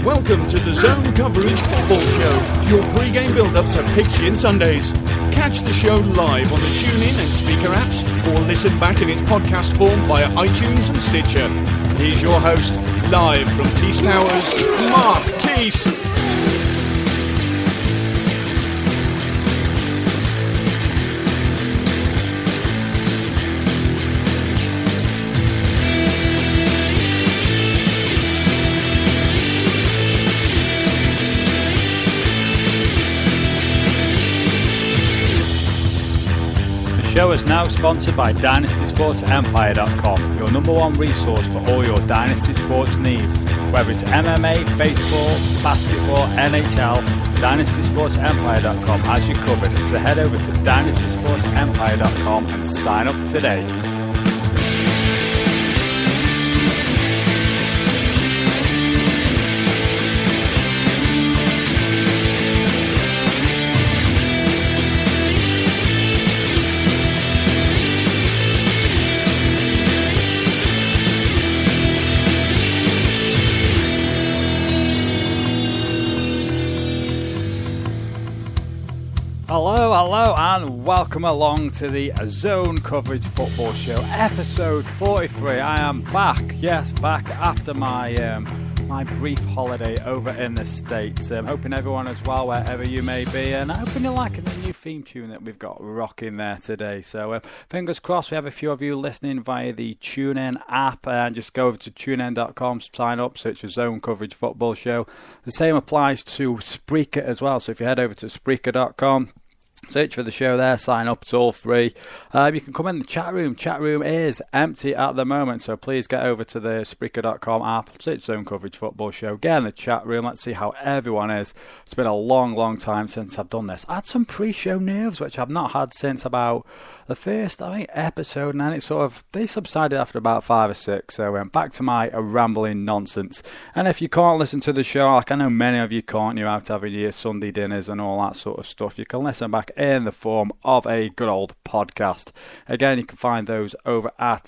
Welcome to the Zone Coverage Football Show, your pre-game build-up to Pigskin Sundays. Catch the show live on the TuneIn and Speaker apps, or listen back in its podcast form via iTunes and Stitcher. Here's your host, live from Tees Towers, Mark Tees. The show is now sponsored by DynastySportsEmpire.com, your number one resource for all your Dynasty sports needs. Whether it's MMA, baseball, basketball, NHL, DynastySportsEmpire.com has you covered. So head over to DynastySportsEmpire.com and sign up today. Hello, and welcome along to the Zone Coverage Football Show, episode 43. I am back, back after my brief holiday over in the States. Hoping everyone is well wherever you may be, and I hope you're liking the new theme tune that we've got rocking there today. So fingers crossed we have a few of you listening via the TuneIn app, and just go over to tunein.com, sign up, search for Zone Coverage Football Show. The same applies to Spreaker as well, so if you head over to Spreaker.com, search for the show there, sign up, it's all free. You can come in the chat room. Chat room is empty at the moment, so please get over to the Spreaker.com app, search Zone Coverage Football Show, get in the chat room, let's see how everyone is. It's been a long time since I've done this. I had some pre-show nerves, which I've not had since about the first, episode, and then they subsided after about 5 or 6, so back to my rambling nonsense. And if you can't listen to the show, like I know many of you can't, you're out having your Sunday dinners and all that sort of stuff, you can listen back in the form of a good old podcast. Again, you can find those over at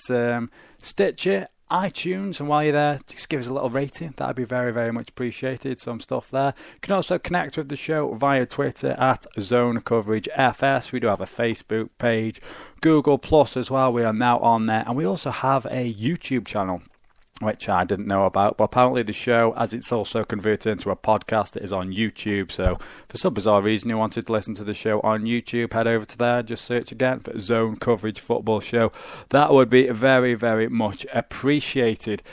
Stitcher, iTunes, and while you're there, just give us a little rating. That'd be very much appreciated. Some stuff there. You can also connect with the show via Twitter at Zone Coverage FS. We do have a Facebook page, Google Plus as well. We are now on there, and we also have a YouTube channel, which I didn't know about, but apparently the show, as it's also converted into a podcast, it is on YouTube. So for some bizarre reason you wanted to listen to the show on YouTube, head over to there, just search again for Zone Coverage Football Show. That would be very much appreciated.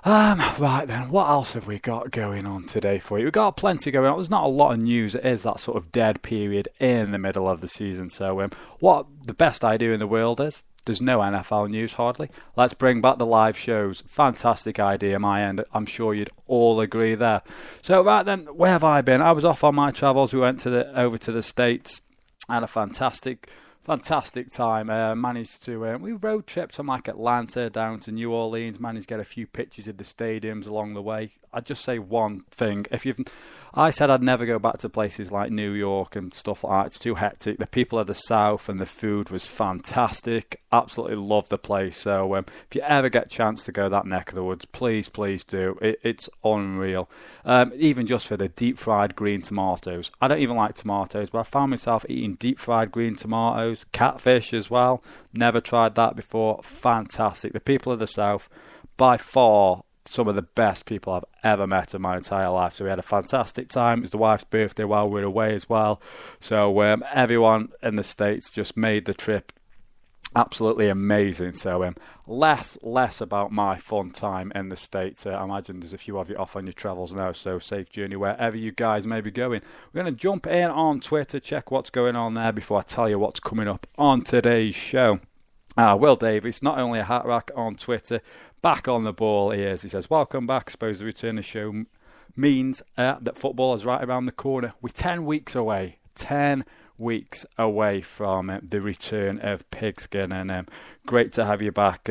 Right then, what else have we got going on today for you? We've got plenty going on. There's not a lot of news. It is that sort of dead period in the middle of the season. So what the best idea in the world is, there's no NFL news hardly. Let's bring back the live shows. Fantastic idea, my end. I'm sure you'd all agree there. So right then, where have I been? I was off on my travels. We went over to the States. Had a fantastic time. Managed to we road tripped from Atlanta down to New Orleans. Managed to get a few pictures of the stadiums along the way. I'd just say one thing: I said I'd never go back to places like New York and stuff like that. It's too hectic. The people of the South and the food was fantastic. Absolutely love the place. So if you ever get a chance to go that neck of the woods, please do. It's unreal. Even just for the deep fried green tomatoes. I don't even like tomatoes, but I found myself eating deep fried green tomatoes, catfish as well. Never tried that before. Fantastic. The people of the South, by far, some of the best people I've ever met in my entire life. So we had a fantastic time. It was the wife's birthday while we were away as well. So everyone in the States just made the trip absolutely amazing. So less about my fun time in the States. I imagine there's a few of you off on your travels now, so safe journey wherever you guys may be going. We're going to jump in on Twitter, check what's going on there before I tell you what's coming up on today's show. Will Davies, not only a hat rack on Twitter, back on the ball he is. He says, welcome back. I suppose the return of the show means that football is right around the corner. We're 10 weeks away. 10 weeks away from the return of Pigskin. And great to have you back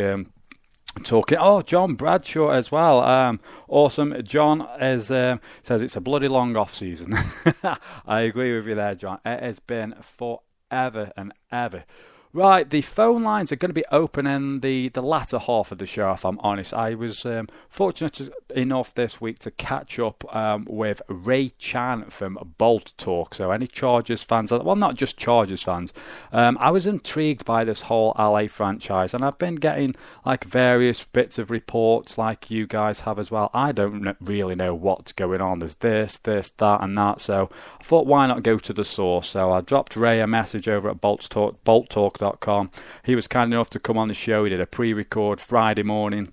talking. Oh, John Bradshaw as well. Awesome. John says it's a bloody long off-season. I agree with you there, John. It has been forever and ever. Right, the phone lines are going to be open in the latter half of the show, if I'm honest. I was fortunate enough this week to catch up with Ray Chan from Bolt Talk. So any Chargers fans, well, not just Chargers fans, I was intrigued by this whole LA franchise, and I've been getting like various bits of reports like you guys have as well. I don't really know what's going on. There's this, that, and that. So I thought, why not go to the source? So I dropped Ray a message over at bolttalk.com. He was kind enough to come on the show. He did a pre-record Friday morning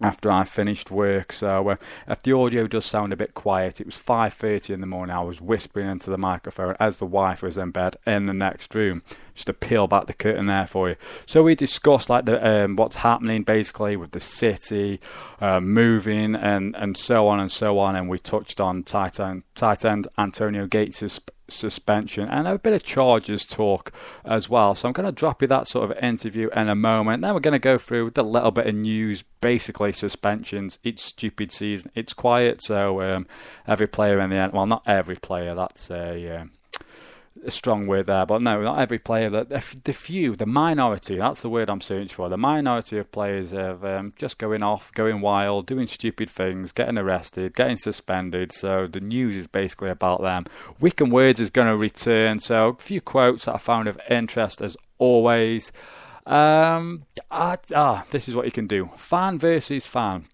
after I finished work. So if the audio does sound a bit quiet, it was 5:30 in the morning. I was whispering into the microphone as the wife was in bed in the next room, just to peel back the curtain there for you. So we discussed like the what's happening basically with the city, moving and so on and so on, and we touched on tight end Antonio Gates' suspension and a bit of Chargers talk as well. So I'm going to drop you that sort of interview in a moment. Then we're going to go through the little bit of news, basically suspensions. Each stupid season, it's quiet. So every player in the end, well, not every player, that's a strong word there, but no, not every player. The minority, that's the word I'm searching for. The minority of players have just going off, going wild, doing stupid things, getting arrested, getting suspended. So the news is basically about them. Wicked Words is going to return. So a few quotes that I found of interest as always. This is what you can do. Fan versus fan.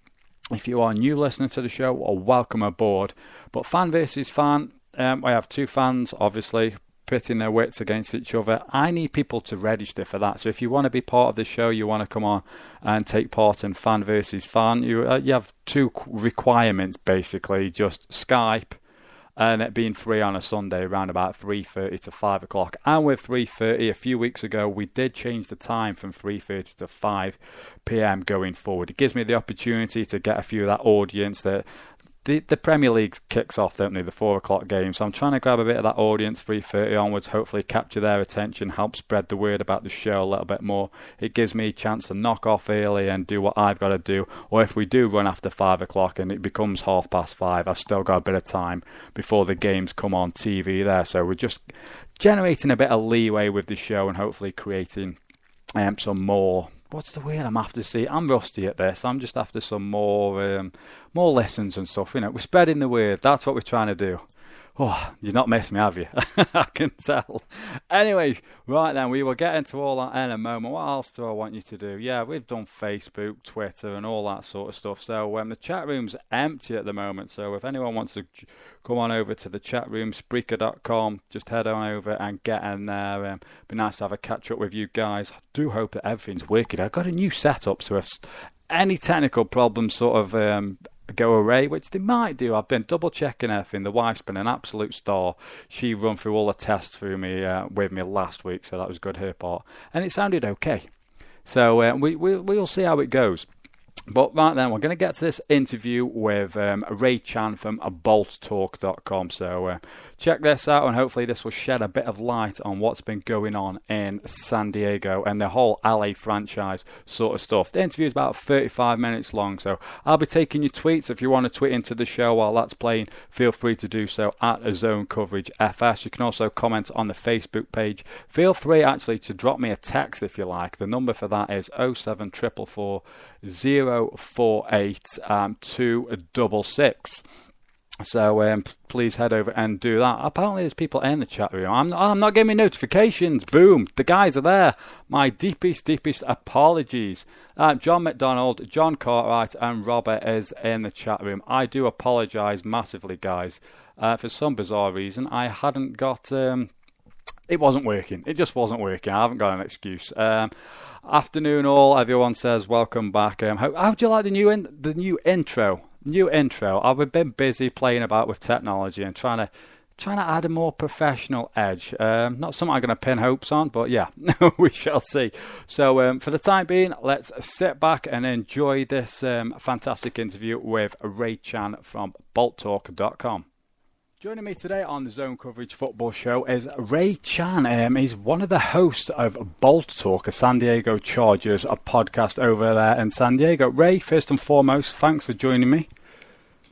If you are a new listener to the show, well, welcome aboard. But fan versus fan, I have two fans, obviously, pitting their wits against each other. I need people to register for that. So if you want to be part of the show, you want to come on and take part in fan versus fan, you have two requirements basically: just Skype and it being free on a Sunday around about 3:30 to 5 o'clock. And with 3:30, a few weeks ago, we did change the time from 3:30 to 5 p.m. going forward. It gives me the opportunity to get a few of that audience that the Premier League kicks off, don't they, the 4 o'clock game. So I'm trying to grab a bit of that audience, 3:30 onwards, hopefully capture their attention, help spread the word about the show a little bit more. It gives me a chance to knock off early and do what I've got to do. Or if we do run after 5 o'clock and it becomes 5:30, I've still got a bit of time before the games come on TV there. So we're just generating a bit of leeway with the show and hopefully creating some more... What's the word I'm after? See, I'm rusty at this. I'm just after some more lessons and stuff. You know, we're spreading the word. That's what we're trying to do. Oh, you've not missed me, have you? I can tell. Anyway, right then, we will get into all that in a moment. What else do I want you to do? Yeah, we've done Facebook, Twitter, and all that sort of stuff. So the chat room's empty at the moment. So if anyone wants to come on over to the chat room, Spreaker.com, just head on over and get in there. Be nice to have a catch up with you guys. I do hope that everything's working. I've got a new setup, so if any technical problems sort of go away, which they might do. I've been double checking everything. The wife's been an absolute star. She run through all the tests through me with me last week, so that was good, her part, and it sounded okay. So we'll see how it goes. But right then, we're going to get to this interview with Ray Chan from bolttalk.com. So check this out, and hopefully this will shed a bit of light on what's been going on in San Diego and the whole LA franchise sort of stuff. The interview is about 35 minutes long, so I'll be taking your tweets. If you want to tweet into the show while that's playing, feel free to do so at a Zone Coverage FS. You can also comment on the Facebook page. Feel free actually to drop me a text if you like. The number for that is 07444 048 266. So please head over and do that. Apparently there's people in the chat room. I'm not getting notifications. Boom, the guys are there. My deepest apologies. John McDonald, John Cartwright and Robert is in the chat room. I do apologise massively, guys. For some bizarre reason, I hadn't got... it wasn't working. It just wasn't working. I haven't got an excuse. Afternoon all. Everyone says welcome back. How do you like the new intro? New intro. I've been busy playing about with technology and trying to add a more professional edge. Not something I'm going to pin hopes on, but yeah, we shall see. So for the time being, let's sit back and enjoy this fantastic interview with Ray Chan from bolttalk.com. Joining me today on the Zone Coverage Football Show is Ray Chan. He's one of the hosts of Bolt Talk, a San Diego Chargers, a podcast over there in San Diego. Ray, first and foremost, thanks for joining me.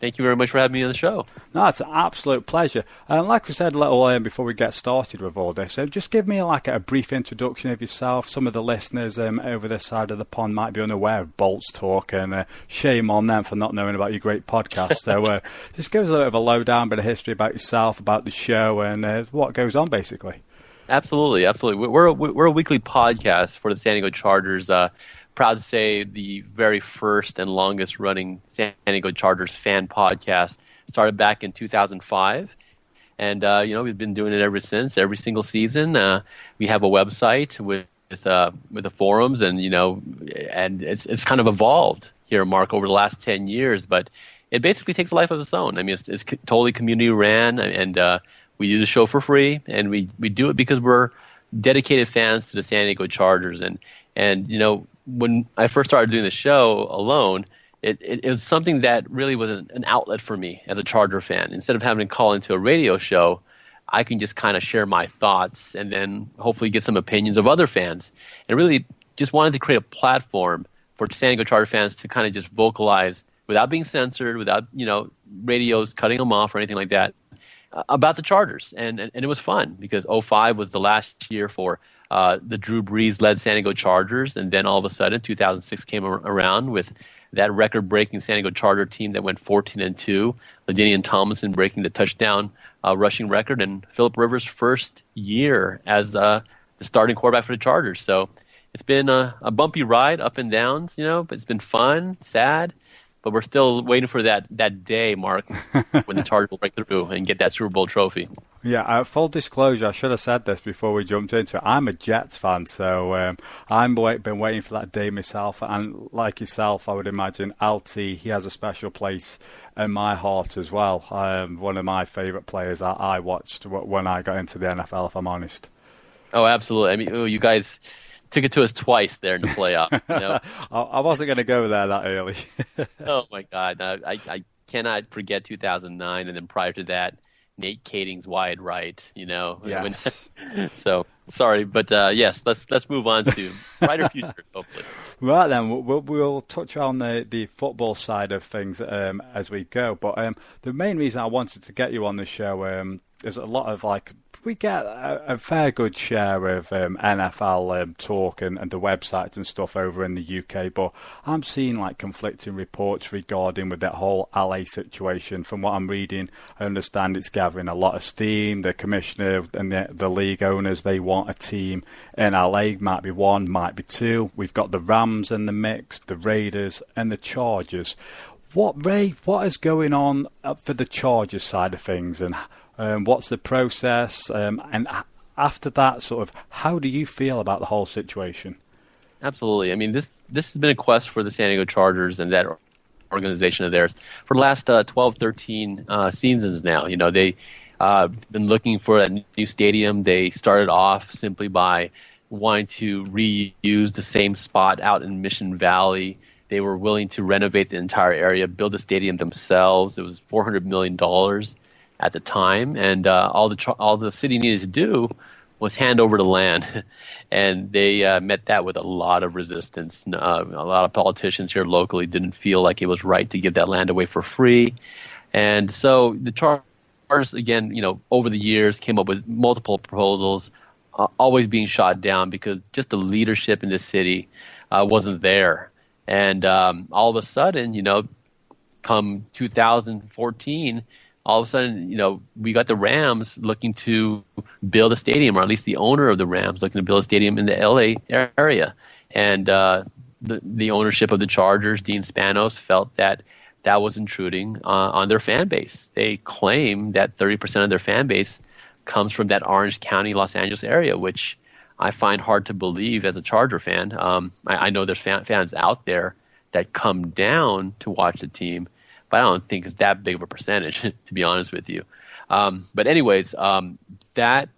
Thank you very much for having me on the show. No, it's an absolute pleasure. Like we said a little before we get started with all this, just give me a brief introduction of yourself. Some of the listeners over this side of the pond might be unaware of Bolts Talk, and shame on them for not knowing about your great podcast. So just give us a little bit of a lowdown, bit of history about yourself, about the show, and what goes on, basically. Absolutely. We're a weekly podcast for the San Diego Chargers. Proud to say the very first and longest running San Diego Chargers fan podcast started back in 2005. And, we've been doing it ever since, every single season. We have a website with the forums and it's kind of evolved here, Mark, over the last 10 years. But it basically takes a life of its own. I mean, it's totally community ran, and we do the show for free, and we do it because we're dedicated fans to the San Diego Chargers. And when I first started doing the show alone, it was something that really was an outlet for me as a Charger fan. Instead of having to call into a radio show, I can just kind of share my thoughts and then hopefully get some opinions of other fans. And really just wanted to create a platform for San Diego Charger fans to kind of just vocalize without being censored, without radios cutting them off or anything like that, about the Chargers. And it was fun because 2005 was the last year for the Drew Brees-led San Diego Chargers, and then all of a sudden 2006 came around with that record-breaking San Diego Charger team that went 14-2, LaDainian Tomlinson breaking the touchdown rushing record, and Phillip Rivers' first year as the starting quarterback for the Chargers. So it's been a bumpy ride, up and downs, but it's been fun, sad. But we're still waiting for that day, Mark, when the Chargers will break through and get that Super Bowl trophy. Yeah, full disclosure, I should have said this before we jumped into it. I'm a Jets fan, so I've been waiting for that day myself. And like yourself, I would imagine LT, he has a special place in my heart as well. One of my favourite players I watched when I got into the NFL, if I'm honest. Oh, absolutely. I mean, you guys took it to us twice there in the playoff. I wasn't going to go there that early. Oh, my God. I cannot forget 2009, and then prior to that, Nate Kading's wide right, Yes. So, sorry, but yes, let's move on to brighter future, hopefully. Right then, we'll touch on the football side of things as we go. But the main reason I wanted to get you on the show is a lot of we get a fair good share of NFL talk and the websites and stuff over in the UK, but I'm seeing conflicting reports regarding with that whole LA situation. From what I'm reading, I understand it's gathering a lot of steam. The commissioner and the league owners, they want a team in LA, might be one, might be two. We've got the Rams in the mix, the Raiders and the Chargers. What is going on for the Chargers side of things, and what's the process? And after that, sort of, how do you feel about the whole situation? Absolutely. I mean, this has been a quest for the San Diego Chargers and that organization of theirs for the last 12, 13 seasons now. They've been looking for a new stadium. They started off simply by wanting to reuse the same spot out in Mission Valley. They were willing to renovate the entire area, build a stadium themselves. It was $400 million at the time, and all the city needed to do was hand over the land, and they met that with a lot of resistance. A lot of politicians here locally didn't feel like it was right to give that land away for free, and so the Chargers, again, over the years came up with multiple proposals, always being shot down because just the leadership in the city wasn't there. And all of a sudden, come 2014, all of a sudden, we got the Rams looking to build a stadium, or at least the owner of the Rams looking to build a stadium in the LA area. And the ownership of the Chargers, Dean Spanos, felt that was intruding on their fan base. They claim that 30% of their fan base comes from that Orange County, Los Angeles area, which I find hard to believe as a Charger fan. I know there's fans out there that come down to watch the team, but I don't think it's that big of a percentage, to be honest with you. But anyways, that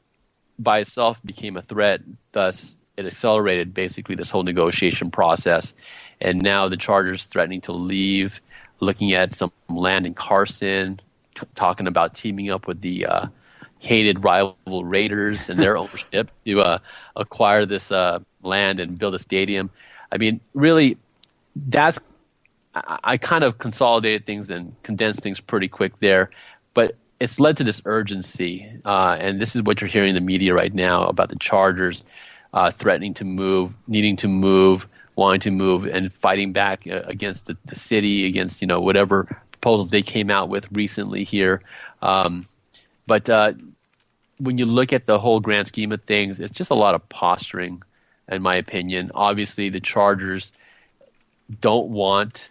by itself became a threat. Thus, it accelerated basically this whole negotiation process. And now the Chargers threatening to leave, looking at some land in Carson, talking about teaming up with the hated rival Raiders and their ownership to acquire this land and build a stadium. I mean, really, that's I kind of consolidated things and condensed things pretty quick there, but it's led to this urgency, and this is what you're hearing in the media right now about the Chargers threatening to move, needing to move, wanting to move, and fighting back against the city, against whatever proposals they came out with recently here. But when you look at the whole grand scheme of things, it's just a lot of posturing, in my opinion. Obviously, the Chargers don't want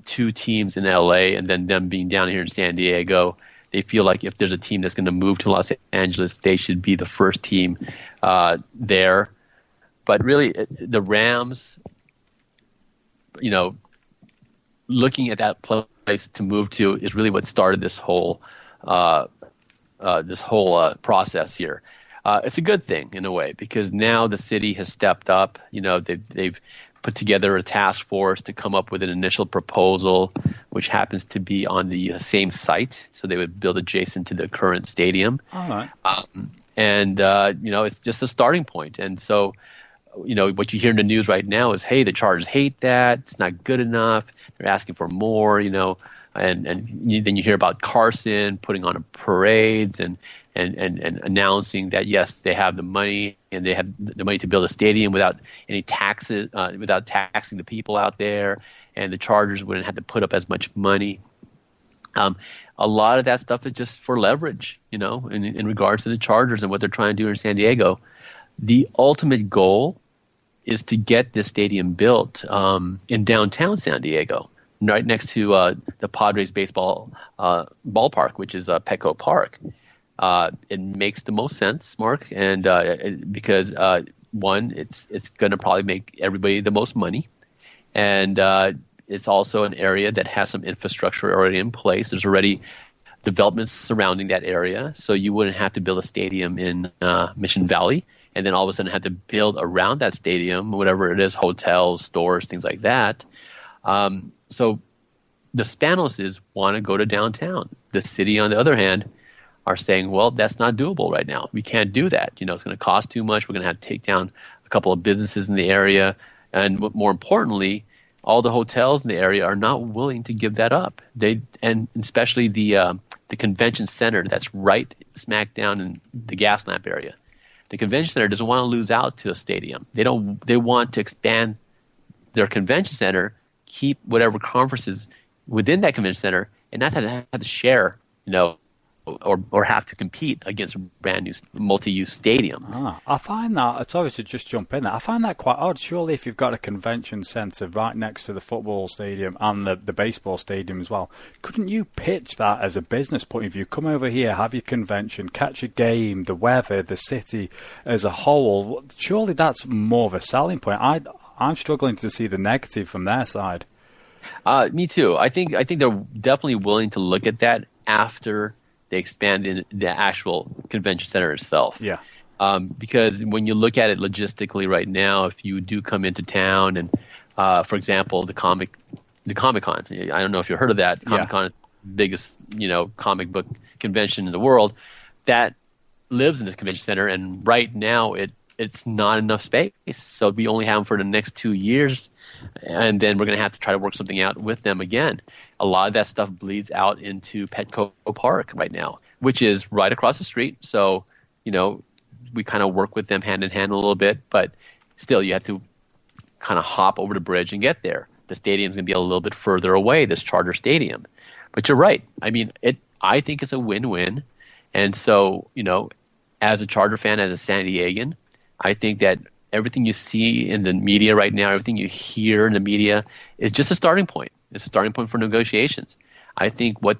two teams in LA and then them being down here in San Diego. They feel like if there's a team that's going to move to Los Angeles, they should be the first team there. But really, the Rams, looking at that place to move to is really what started this whole process here. It's a good thing in a way because now the city has stepped up. They've put together a task force to come up with an initial proposal, which happens to be on the same site. So they would build adjacent to the current stadium. All right. It's just a starting point. And so, what you hear in the news right now is, hey, the Chargers hate that. It's not good enough. They're asking for more, and then you hear about Carson putting on parades and announcing that, yes, they have the money and they have the money to build a stadium without any taxes, without taxing the people out there, and the Chargers wouldn't have to put up as much money. A lot of that stuff is just for leverage, in regards to the Chargers and what they're trying to do in San Diego. The ultimate goal is to get this stadium built in downtown San Diego, right next to the Padres baseball ballpark, which is Petco Park. It makes the most sense, Mark, and because one, it's going to probably make everybody the most money, and it's also an area that has some infrastructure already in place. There's already developments surrounding that area, so you wouldn't have to build a stadium in Mission Valley, and then all of a sudden have to build around that stadium, whatever it is, hotels, stores, things like that. So the Spanoses want to go to downtown. The city, on the other hand, are saying, well, that's not doable right now. We can't do that. It's going to cost too much. We're going to have to take down a couple of businesses in the area. And more importantly, all the hotels in the area are not willing to give that up. And especially the convention center that's right smack down in the Gaslamp area. The convention center doesn't want to lose out to a stadium. They want to expand their convention center, keep whatever conferences within that convention center, and not have to share, or have to compete against a brand new multi-use stadium. I find that, sorry to just jump in there, I find that quite odd. Surely if you've got a convention centre right next to the football stadium and the baseball stadium as well, couldn't you pitch that as a business point of view? Come over here, have your convention, catch a game, the weather, the city as a whole. Surely that's more of a selling point. I'm struggling to see the negative from their side. Me too. I think they're definitely willing to look at that after they expand in the actual convention center itself. Yeah. Because when you look at it logistically right now, if you do come into town and, for example, the Comic-Con, I don't know if you've heard of that. Comic-Con is the biggest, comic book convention in the world. That lives in this convention center, and right now it's not enough space. So we only have them for the next 2 years, and then we're going to have to try to work something out with them again. A lot of that stuff bleeds out into Petco Park right now, which is right across the street. So, we kind of work with them hand in hand a little bit, but still you have to kind of hop over the bridge and get there. The stadium's going to be a little bit further away, this Charter Stadium. But you're right. I mean, I think it's a win-win. And so, as a Charger fan, as a San Diegan, I think that everything you see in the media right now, everything you hear in the media is just a starting point. It's a starting point for negotiations. I think what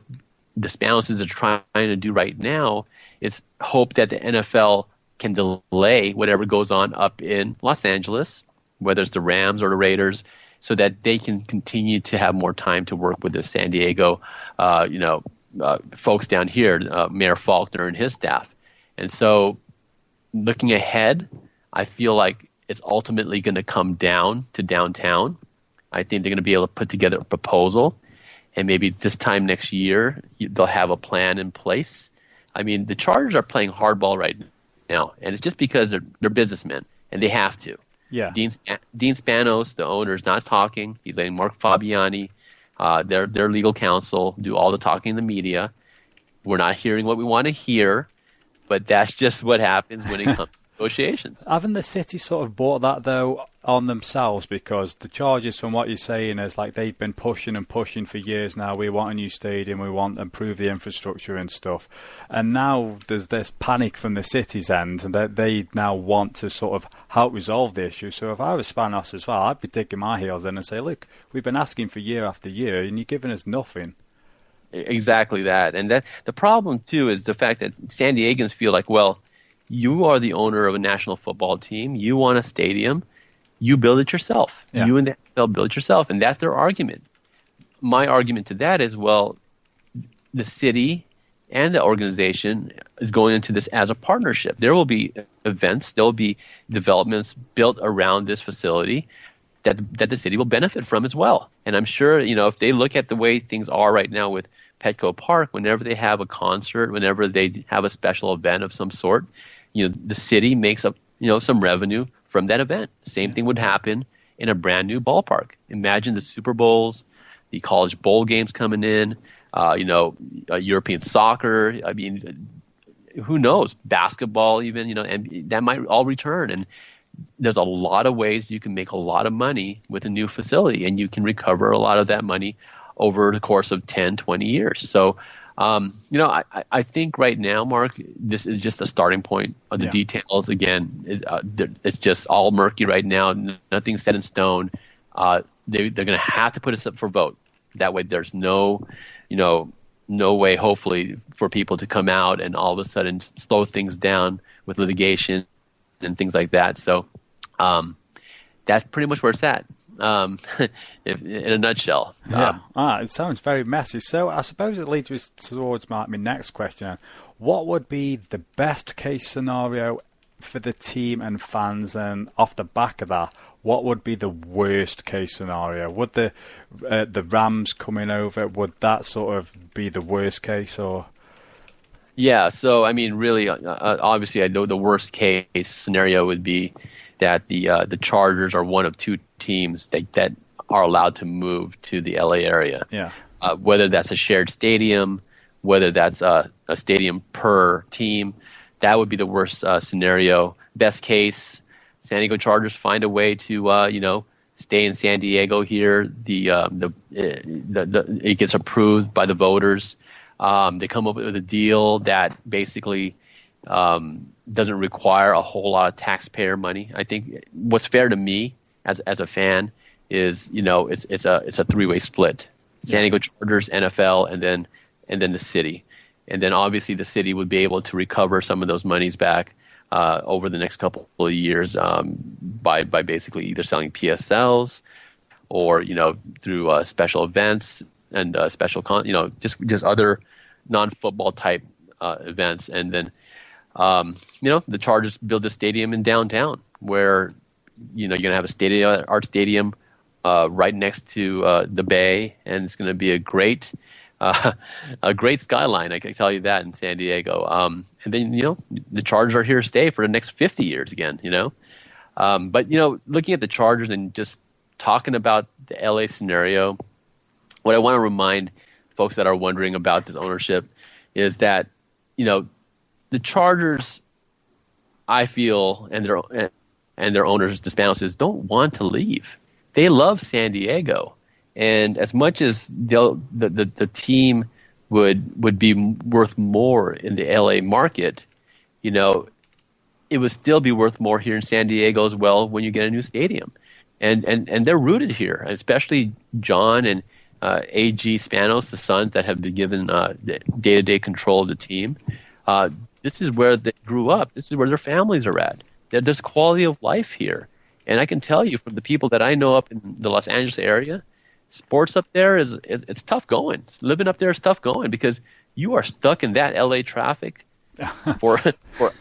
the Spanoses are trying to do right now is hope that the NFL can delay whatever goes on up in Los Angeles, whether it's the Rams or the Raiders, so that they can continue to have more time to work with the San Diego, folks down here, Mayor Faulkner and his staff. And so looking ahead, I feel like it's ultimately going to come down to downtown. I think they're going to be able to put together a proposal, and maybe this time next year they'll have a plan in place. I mean, the Chargers are playing hardball right now, and it's just because they're businessmen and they have to. Yeah. Dean Spanos, the owner, is not talking. He's letting Mark Fabiani, their legal counsel, do all the talking in the media. We're not hearing what we want to hear, but that's just what happens when it comes to negotiations. Haven't the city sort of bought that, though, on themselves? Because the charges, from what you're saying, is like they've been pushing and pushing for years now. We want a new stadium, we want to improve the infrastructure and stuff. And now there's this panic from the city's end, and that they now want to sort of help resolve the issue. So if I was Spanos as well, I'd be digging my heels in and say, look, we've been asking for year after year, and you're giving us nothing. Exactly that. And that the problem, too, is the fact that San Diegans feel like, well, you are the owner of a national football team. You want a stadium. You build it yourself. Yeah. You and the NFL build it yourself. And that's their argument. My argument to that is, well, the city and the organization is going into this as a partnership. There will be events, there will be developments built around this facility that the city will benefit from as well. And I'm sure, if they look at the way things are right now with Petco Park, whenever they have a concert, whenever they have a special event of some sort, the city makes up, some revenue from that event. Same thing would happen in a brand new ballpark. Imagine the Super Bowls, the college bowl games coming in, European soccer. I mean, who knows? Basketball even, and that might all return. And there's a lot of ways you can make a lot of money with a new facility, and you can recover a lot of that money over the course of 10, 20 years. So, I think right now, Mark, this is just a starting point. The details, again, it's just all murky right now. Nothing's set in stone. They're going to have to put us up for vote. That way there's no way, hopefully, for people to come out and all of a sudden slow things down with litigation and things like that. So that's pretty much where it's at, in a nutshell. It sounds very messy. So I suppose it leads me towards my next question. What would be the best case scenario for the team and fans? And off the back of that, what would be the worst case scenario? Would the Rams coming over, would that sort of be the worst case, or? Yeah, so I mean, really, obviously, I know the worst case scenario would be that the Chargers are one of two teams that are allowed to move to the LA area. Yeah. Whether that's a shared stadium, whether that's a stadium per team, that would be the worst scenario. Best case, San Diego Chargers find a way to stay in San Diego here. It gets approved by the voters. They come up with a deal that basically doesn't require a whole lot of taxpayer money. I think what's fair to me as a fan is it's a three-way split: San Diego Chargers, NFL, and then the city. And then obviously the city would be able to recover some of those monies back over the next couple of years by basically either selling PSLs or through special events and special just other non-football type events. And then the Chargers build a stadium in downtown where you're going to have a art stadium right next to the bay, and it's going to be a great skyline, I can tell you that, in San Diego. And then the Chargers are here to stay for the next 50 years again. But looking at the Chargers and just talking about the LA scenario, what I want to remind folks that are wondering about this ownership is that the Chargers, I feel, and their owners, the Spanos, don't want to leave. They love San Diego. And as much as the team would be worth more in the LA market, it would still be worth more here in San Diego as well when you get a new stadium. And they're rooted here, especially John and A.G. Spanos, the sons that have been given day-to-day control of the team. This is where they grew up. This is where their families are at. There's quality of life here. And I can tell you from the people that I know up in the Los Angeles area, sports up there it's tough going. Living up there is tough going because you are stuck in that LA traffic for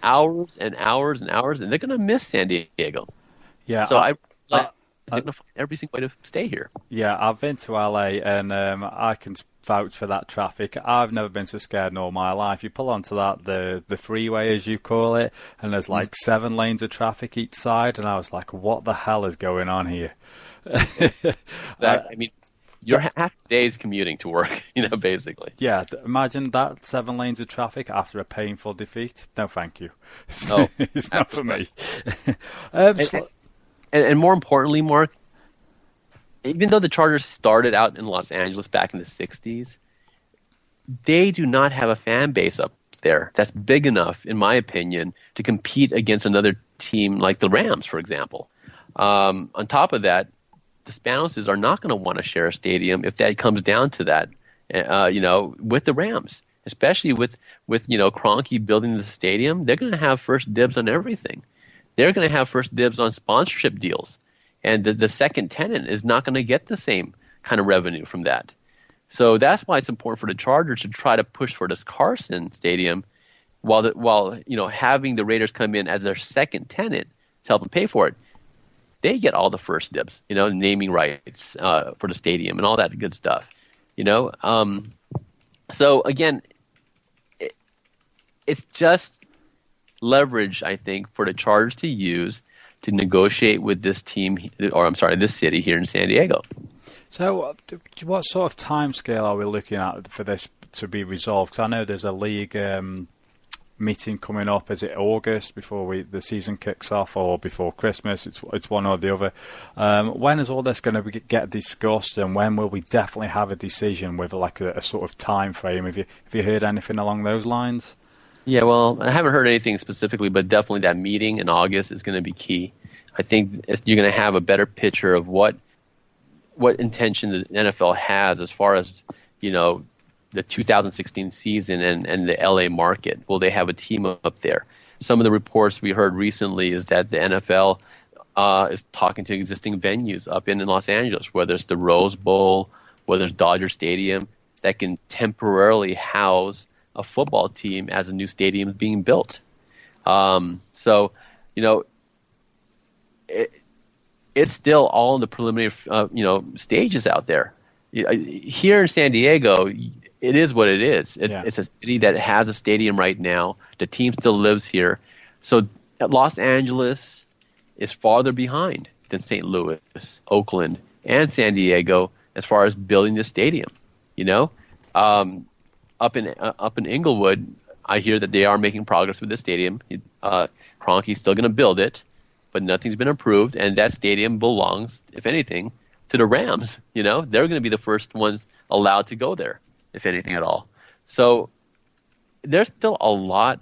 hours and hours and hours, and they're going to miss San Diego. Yeah. So they're going to find every single way to stay here. Yeah, I've been to LA, and I can vouch for that traffic. I've never been so scared in all my life. You pull onto the freeway, as you call it, and there's like 7 lanes of traffic each side, and I was like, what the hell is going on here? I mean, you're half a day's commuting to work, basically. Yeah, imagine that 7 lanes of traffic after a painful defeat. No, thank you. Oh, it's not for me. And more importantly, Mark, even though the Chargers started out in Los Angeles back in the 60s, they do not have a fan base up there that's big enough, in my opinion, to compete against another team like the Rams, for example. On top of that, the Spanoses are not going to want to share a stadium if that comes down to that, with the Rams, especially with Kroenke building the stadium. They're going to have first dibs on everything. They're going to have first dibs on sponsorship deals, and the second tenant is not going to get the same kind of revenue from that. So that's why it's important for the Chargers to try to push for this Carson Stadium, while having the Raiders come in as their second tenant to help them pay for it. They get all the first dibs, naming rights for the stadium and all that good stuff, So again, it's just leverage, I think, for the Chargers to use to negotiate with this this city here in San Diego. So, what sort of timescale are we looking at for this to be resolved? Because I know there's a league meeting coming up. Is it August before the season kicks off, or before Christmas? It's one or the other. When is all this going to get discussed, and when will we definitely have a decision with like a sort of time frame? Have you heard anything along those lines? Yeah, well, I haven't heard anything specifically, but definitely that meeting in August is going to be key. I think you're going to have a better picture of what intention the NFL has as far as the 2016 season and the LA market. Will they have a team up there? Some of the reports we heard recently is that the NFL is talking to existing venues up in Los Angeles, whether it's the Rose Bowl, whether it's Dodger Stadium, that can temporarily house a football team as a new stadium is being built. It's still all in the preliminary stages out there. Here in San Diego, it is what it is. It's a city that has a stadium right now. The team still lives here. So Los Angeles is farther behind than St. Louis, Oakland, and San Diego as far as building the stadium. Up in Inglewood, I hear that they are making progress with the stadium. Kroenke's still going to build it, but nothing's been approved, and that stadium belongs, if anything, to the Rams. They're going to be the first ones allowed to go there, if anything at all. So there's still a lot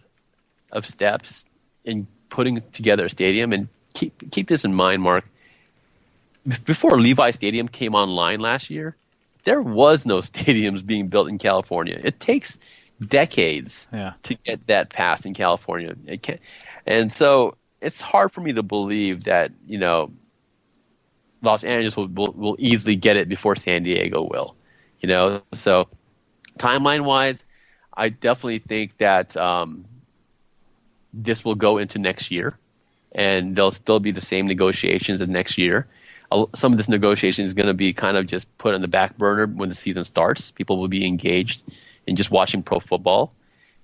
of steps in putting together a stadium, and keep this in mind, Mark. Before Levi Stadium came online last year, there was no stadiums being built in California. It takes decades to get that passed in California. And so it's hard for me to believe that, Los Angeles will easily get it before San Diego will. So timeline-wise, I definitely think that this will go into next year, and there'll still be the same negotiations of next year. Some of this negotiation is going to be kind of just put on the back burner when the season starts. People will be engaged in just watching pro football,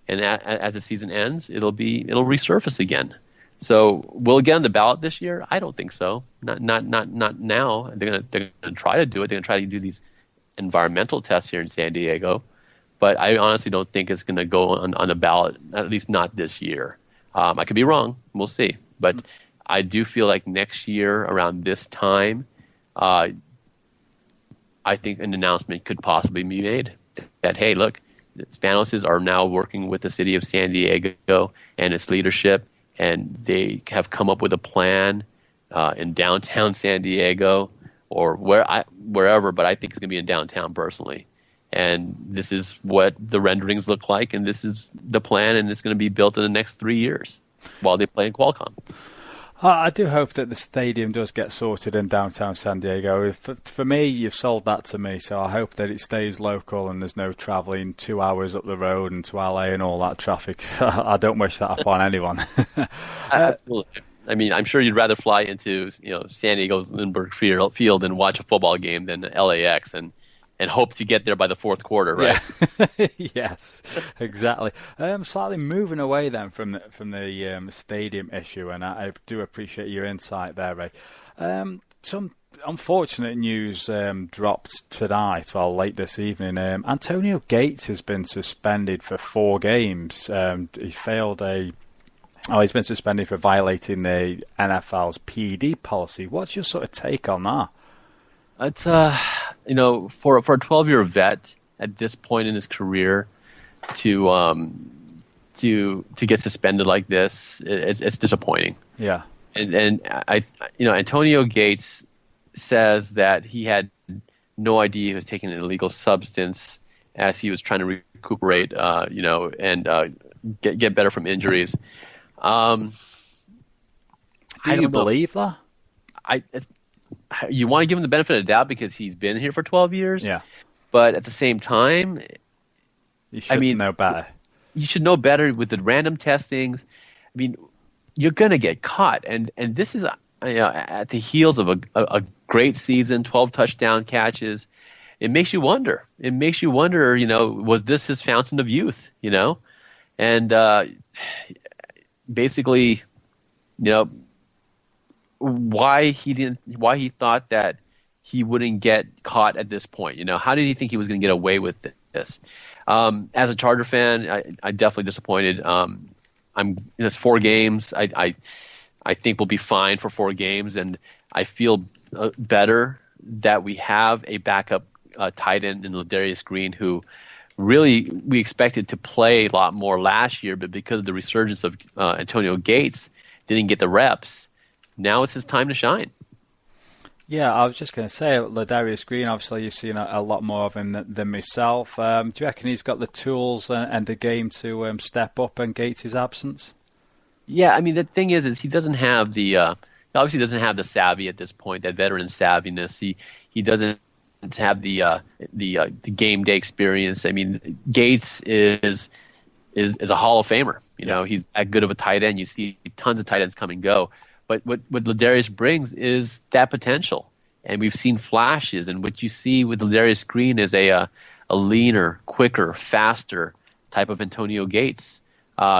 and as the season ends, it'll resurface again. So will it get on the ballot this year? I don't think so. Not now. They're gonna try to do it. They're gonna try to do these environmental tests here in San Diego, but I honestly don't think it's gonna go on the ballot. At least not this year. I could be wrong. We'll see. But I do feel like next year around this time, I think an announcement could possibly be made that, hey, look, the Spanoses are now working with the city of San Diego and its leadership, and they have come up with a plan in downtown San Diego or wherever, but I think it's going to be in downtown personally. And this is what the renderings look like, and this is the plan, and it's going to be built in the next 3 years while they play in Qualcomm. I do hope that the stadium does get sorted in downtown San Diego. For me, you've sold that to me, so I hope that it stays local and there's no travelling 2 hours up the road and to LA and all that traffic. I don't wish that upon anyone. Absolutely. I mean, I'm sure you'd rather fly into San Diego's Lindbergh Field and watch a football game than LAX and hope to get there by the fourth quarter, right? Yeah. Yes, exactly. Slightly moving away then from the stadium issue, and I do appreciate your insight there, Ray. Some unfortunate news dropped tonight, or late this evening. Antonio Gates has been suspended for 4 games. He's been suspended for violating the NFL's PD policy. What's your sort of take on that? It's for a 12-year vet at this point in his career to get suspended like this, it's disappointing. Yeah. And Antonio Gates says that he had no idea he was taking an illegal substance as he was trying to recuperate, and get better from injuries. Do you believe that? You want to give him the benefit of the doubt because he's been here for 12 years. Yeah. But at the same time, you should know better. You should know better with the random testings. I mean, you're going to get caught, and this is at the heels of a great season, 12 touchdown catches. It makes you wonder. Was this his fountain of youth? And basically, why he thought that he wouldn't get caught at this point. How did he think he was going to get away with this? As a Charger fan, I definitely disappointed. It's 4 games. I think we'll be fine for 4 games, and I feel better that we have a backup tight end in Ladarius Green, who really we expected to play a lot more last year, but because of the resurgence of Antonio Gates, didn't get the reps. Now it's his time to shine. Yeah, I was just going to say, Ladarius Green, obviously you've seen a lot more of him than myself. Do you reckon he's got the tools and the game to step up in Gates' absence? Yeah, I mean, the thing is he doesn't have obviously doesn't have the savvy at this point, that veteran savviness. He doesn't have the game day experience. I mean, Gates is a Hall of Famer. He's that good of a tight end. You see tons of tight ends come and go. But what Ladarius brings is that potential, and we've seen flashes. And what you see with Ladarius Green is a leaner, quicker, faster type of Antonio Gates.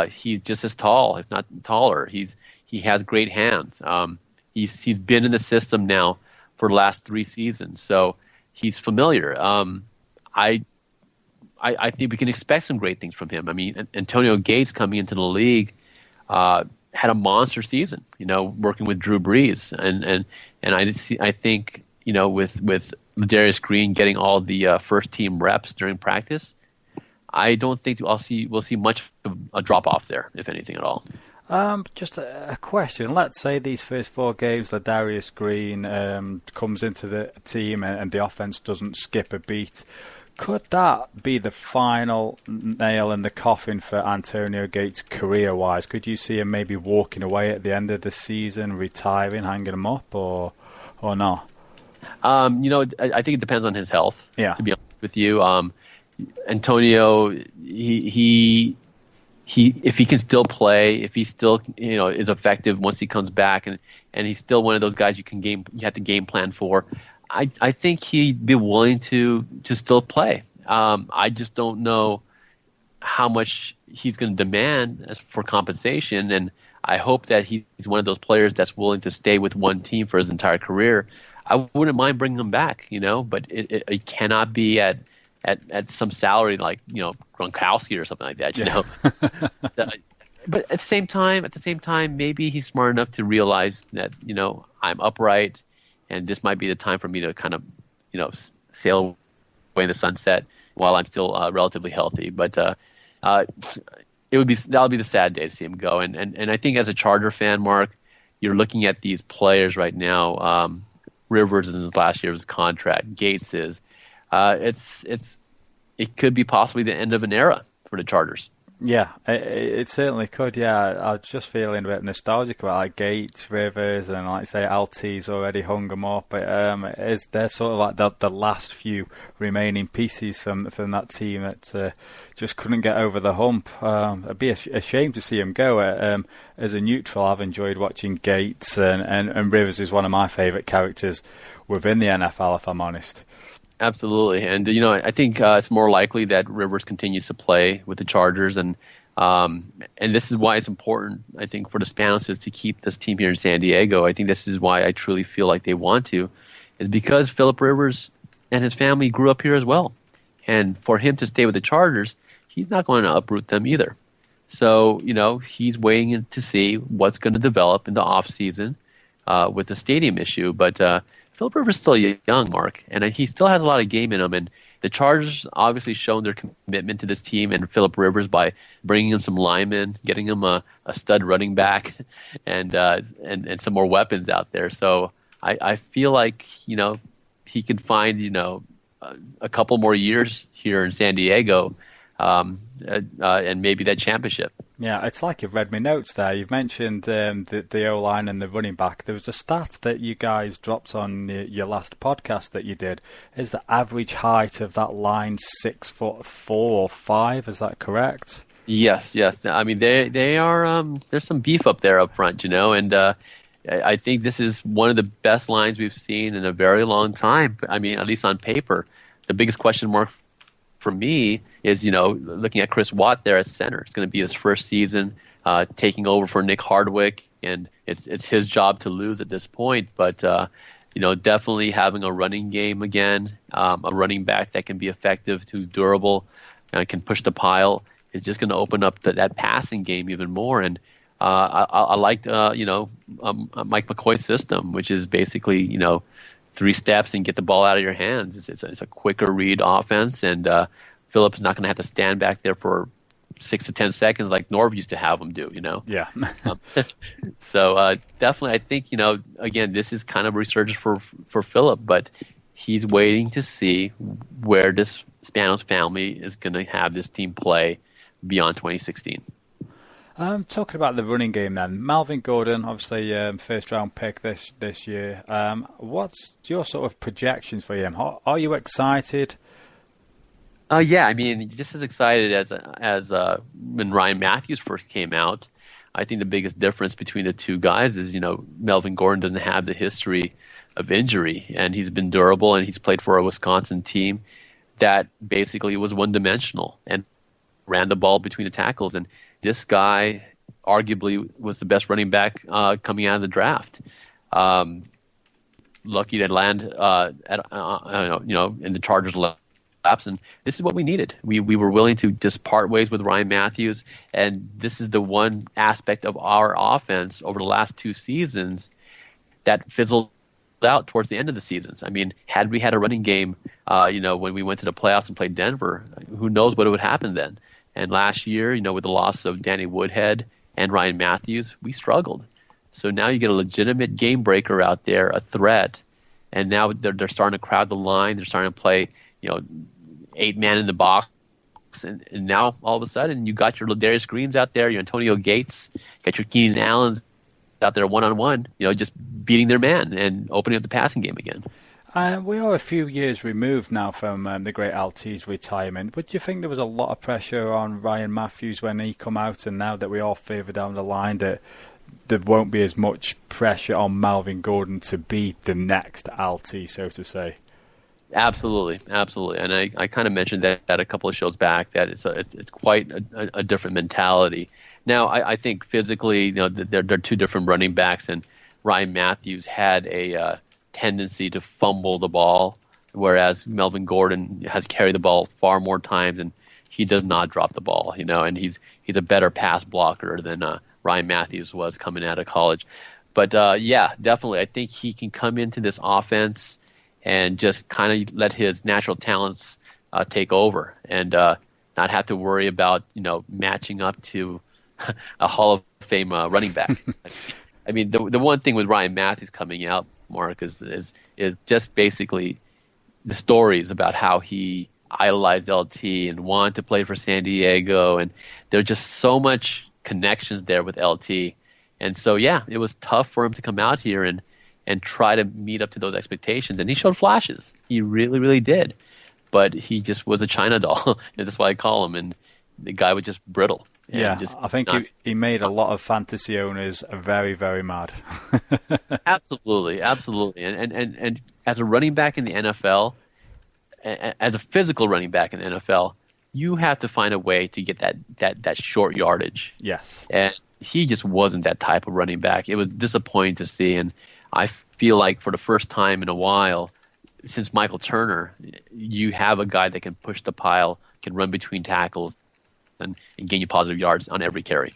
He's just as tall, if not taller. He has great hands. He's been in the system now for the last 3 seasons, so he's familiar. I think we can expect some great things from him. I mean, Antonio Gates coming into the league had a monster season, working with Drew Brees, and I think with Ladarius Green getting all the first team reps during practice, I don't think we'll see much of a drop off there, if anything at all. Just a question. Let's say these first 4 games, Ladarius Green comes into the team and the offense doesn't skip a beat. Could that be the final nail in the coffin for Antonio Gates career-wise? Could you see him maybe walking away at the end of the season, retiring, hanging him up, or not? I think it depends on his health. Yeah. To be honest with you, Antonio, he if he can still play, if he still is effective once he comes back, and he's still one of those guys you have to game plan for. I think he'd be willing to still play. I just don't know how much he's going to demand for compensation, and I hope that he's one of those players that's willing to stay with one team for his entire career. I wouldn't mind bringing him back, but it cannot be at some salary like Gronkowski or something like that. But at the same time, maybe he's smart enough to realize that I'm upright, and this might be the time for me to kind of sail away in the sunset while I'm still relatively healthy. But that'll be the sad day to see him go. And I think as a Charger fan, Mark, you're looking at these players right now. Rivers is his last year's contract. Gates is. It could be possibly the end of an era for the Chargers. Yeah, it certainly could. Yeah, I was just feeling a bit nostalgic about like Gates, Rivers, and like I say, Alti's already hung them up. But they're sort of like the last few remaining pieces from that team that just couldn't get over the hump. It'd be a shame to see him go. As a neutral, I've enjoyed watching Gates, and Rivers is one of my favourite characters within the NFL, if I'm honest. Absolutely, and I think it's more likely that Rivers continues to play with the Chargers, and this is why it's important, I think, for the Spanoses to keep this team here in San Diego. I think this is why I truly feel like they want to, is because Phillip Rivers and his family grew up here as well, and for him to stay with the Chargers, he's not going to uproot them either. So he's waiting to see what's going to develop in the off season with the stadium issue, but. Phillip Rivers is still young, Mark, and he still has a lot of game in him. And the Chargers obviously shown their commitment to this team and Phillip Rivers by bringing him some linemen, getting him a stud running back, and some more weapons out there. So I feel like he could find a couple more years here in San Diego, and maybe that championship. Yeah, it's like you've read my notes there. You've mentioned the O-line and the running back. There was a stat that you guys dropped on your last podcast that you did. Is the average height of that line 6'4" or 5"? Is that correct? Yes. I mean, they are. There's some beef up there up front, and I think this is one of the best lines we've seen in a very long time. I mean, at least on paper. The biggest question mark for me is, looking at Chris Watt there at center. It's going to be his first season taking over for Nick Hardwick, and it's his job to lose at this point. But, definitely having a running game again, a running back that can be effective, who's durable, can push the pile, is just going to open up that passing game even more. And I liked, Mike McCoy's system, which is basically, 3 steps and get the ball out of your hands. It's a quicker read offense, and Phillips is not going to have to stand back there for 6 to 10 seconds like Norv used to have him do. Yeah. So definitely, I think again, this is kind of a resurgence for Phillip, but he's waiting to see where this Spanos family is going to have this team play beyond 2016. Talking about the running game then, Melvin Gordon, obviously first round pick this year. What's your sort of projections for him? Are you excited? Yeah, I mean, just as excited as when Ryan Matthews first came out. I think the biggest difference between the two guys is, Melvin Gordon doesn't have the history of injury, and he's been durable, and he's played for a Wisconsin team that basically was one-dimensional and ran the ball between the tackles. And this guy arguably was the best running back coming out of the draft. Lucky to land in the Chargers' laps, and this is what we needed. We were willing to just part ways with Ryan Matthews, and this is the one aspect of our offense over the last 2 seasons that fizzled out towards the end of the seasons. I mean, had we had a running game, when we went to the playoffs and played Denver, who knows what would happen then? And last year, with the loss of Danny Woodhead and Ryan Matthews, we struggled. So now you get a legitimate game breaker out there, a threat, and now they're starting to crowd the line. They're starting to play, 8-man in the box, and now all of a sudden you got your Ladarius Greens out there, your Antonio Gates, got your Keenan Allens out there one-on-one, just beating their man and opening up the passing game again. We are a few years removed now from the great LT's retirement, but do you think there was a lot of pressure on Ryan Matthews when he come out, and now that we are further down the line, that there won't be as much pressure on Melvin Gordon to be the next LT, so to say? Absolutely. And I kind of mentioned that a couple of shows back, that it's quite a different mentality. Now, I think physically, they're 2 different running backs, and Ryan Matthews had a tendency to fumble the ball, whereas Melvin Gordon has carried the ball far more times, and he does not drop the ball, and he's a better pass blocker than Ryan Matthews was coming out of college. But yeah, definitely, I think he can come into this offense and just kind of let his natural talents take over, and not have to worry about matching up to a Hall of Fame running back. I mean, the one thing with Ryan Matthews coming out, Mark, is just basically the stories about how he idolized LT and wanted to play for San Diego, and there's just so much connections there with LT. And so, yeah, it was tough for him to come out here and try to meet up to those expectations. And he showed flashes. He really, really did. But he just was a China doll. And that's why I call him. And the guy was just brittle. Yeah, I think he made a lot of fantasy owners very, very mad. Absolutely. And as a running back in the NFL, as a physical running back in the NFL, you have to find a way to get that short yardage. Yes. And he just wasn't that type of running back. It was disappointing to see. And I feel like for the first time in a while, since Michael Turner, you have a guy that can push the pile, can run between tackles, and gain you positive yards on every carry.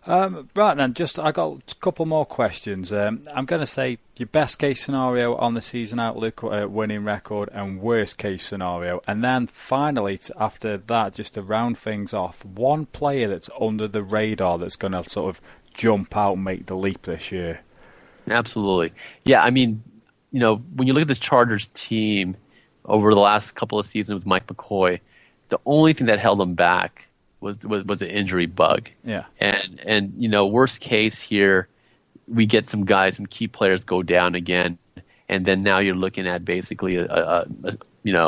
Right then, I got a couple more questions. I'm going to say your best case scenario on the season outlook, winning record, and worst case scenario. And then finally, after that, just to round things off, one player that's under the radar that's going to sort of jump out and make the leap this year. Absolutely. Yeah, I mean, when you look at this Chargers team over the last couple of seasons with Mike McCoy, the only thing that held them back was an injury bug. Yeah. And worst case here, we get some key players go down again, and then now you're looking at basically another 9-7,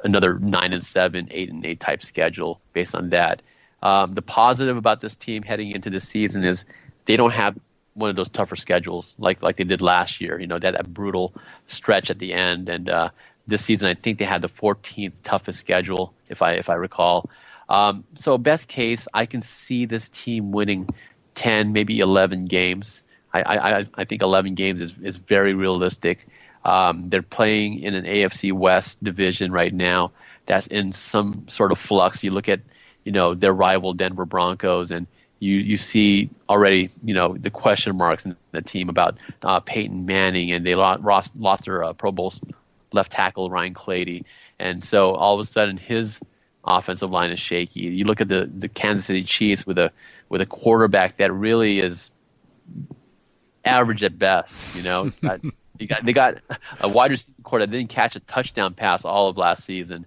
8-8 type schedule based on that. The positive about this team heading into this season is they don't have one of those tougher schedules like they did last year. That brutal stretch at the end, and this season I think they had the 14th toughest schedule if I recall. So best case, I can see this team winning 10, maybe 11 games. I think 11 games is very realistic. They're playing in an AFC West division right now that's in some sort of flux. You look at, their rival Denver Broncos, and you see already, the question marks in the team about Peyton Manning, and they lost their Pro Bowl left tackle Ryan Clady. And so all of a sudden his offensive line is shaky. You look at the Kansas City Chiefs with a quarterback that really is average at best. They got a wide receiver core that didn't catch a touchdown pass all of last season.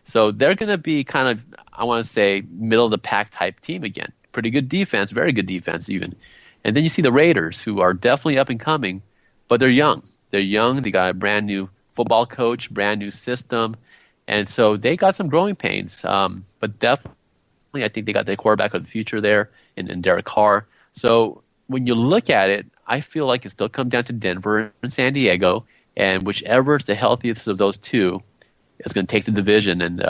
So they're going to be kind of, I want to say, middle of the pack type team again. Pretty good defense, very good defense even. And then you see the Raiders, who are definitely up and coming, but they're young. They got a brand new football coach, brand new system. And so they got some growing pains, but definitely I think they got the quarterback of the future there in Derek Carr. So when you look at it, I feel like it still comes down to Denver and San Diego, and whichever is the healthiest of those two is going to take the division. And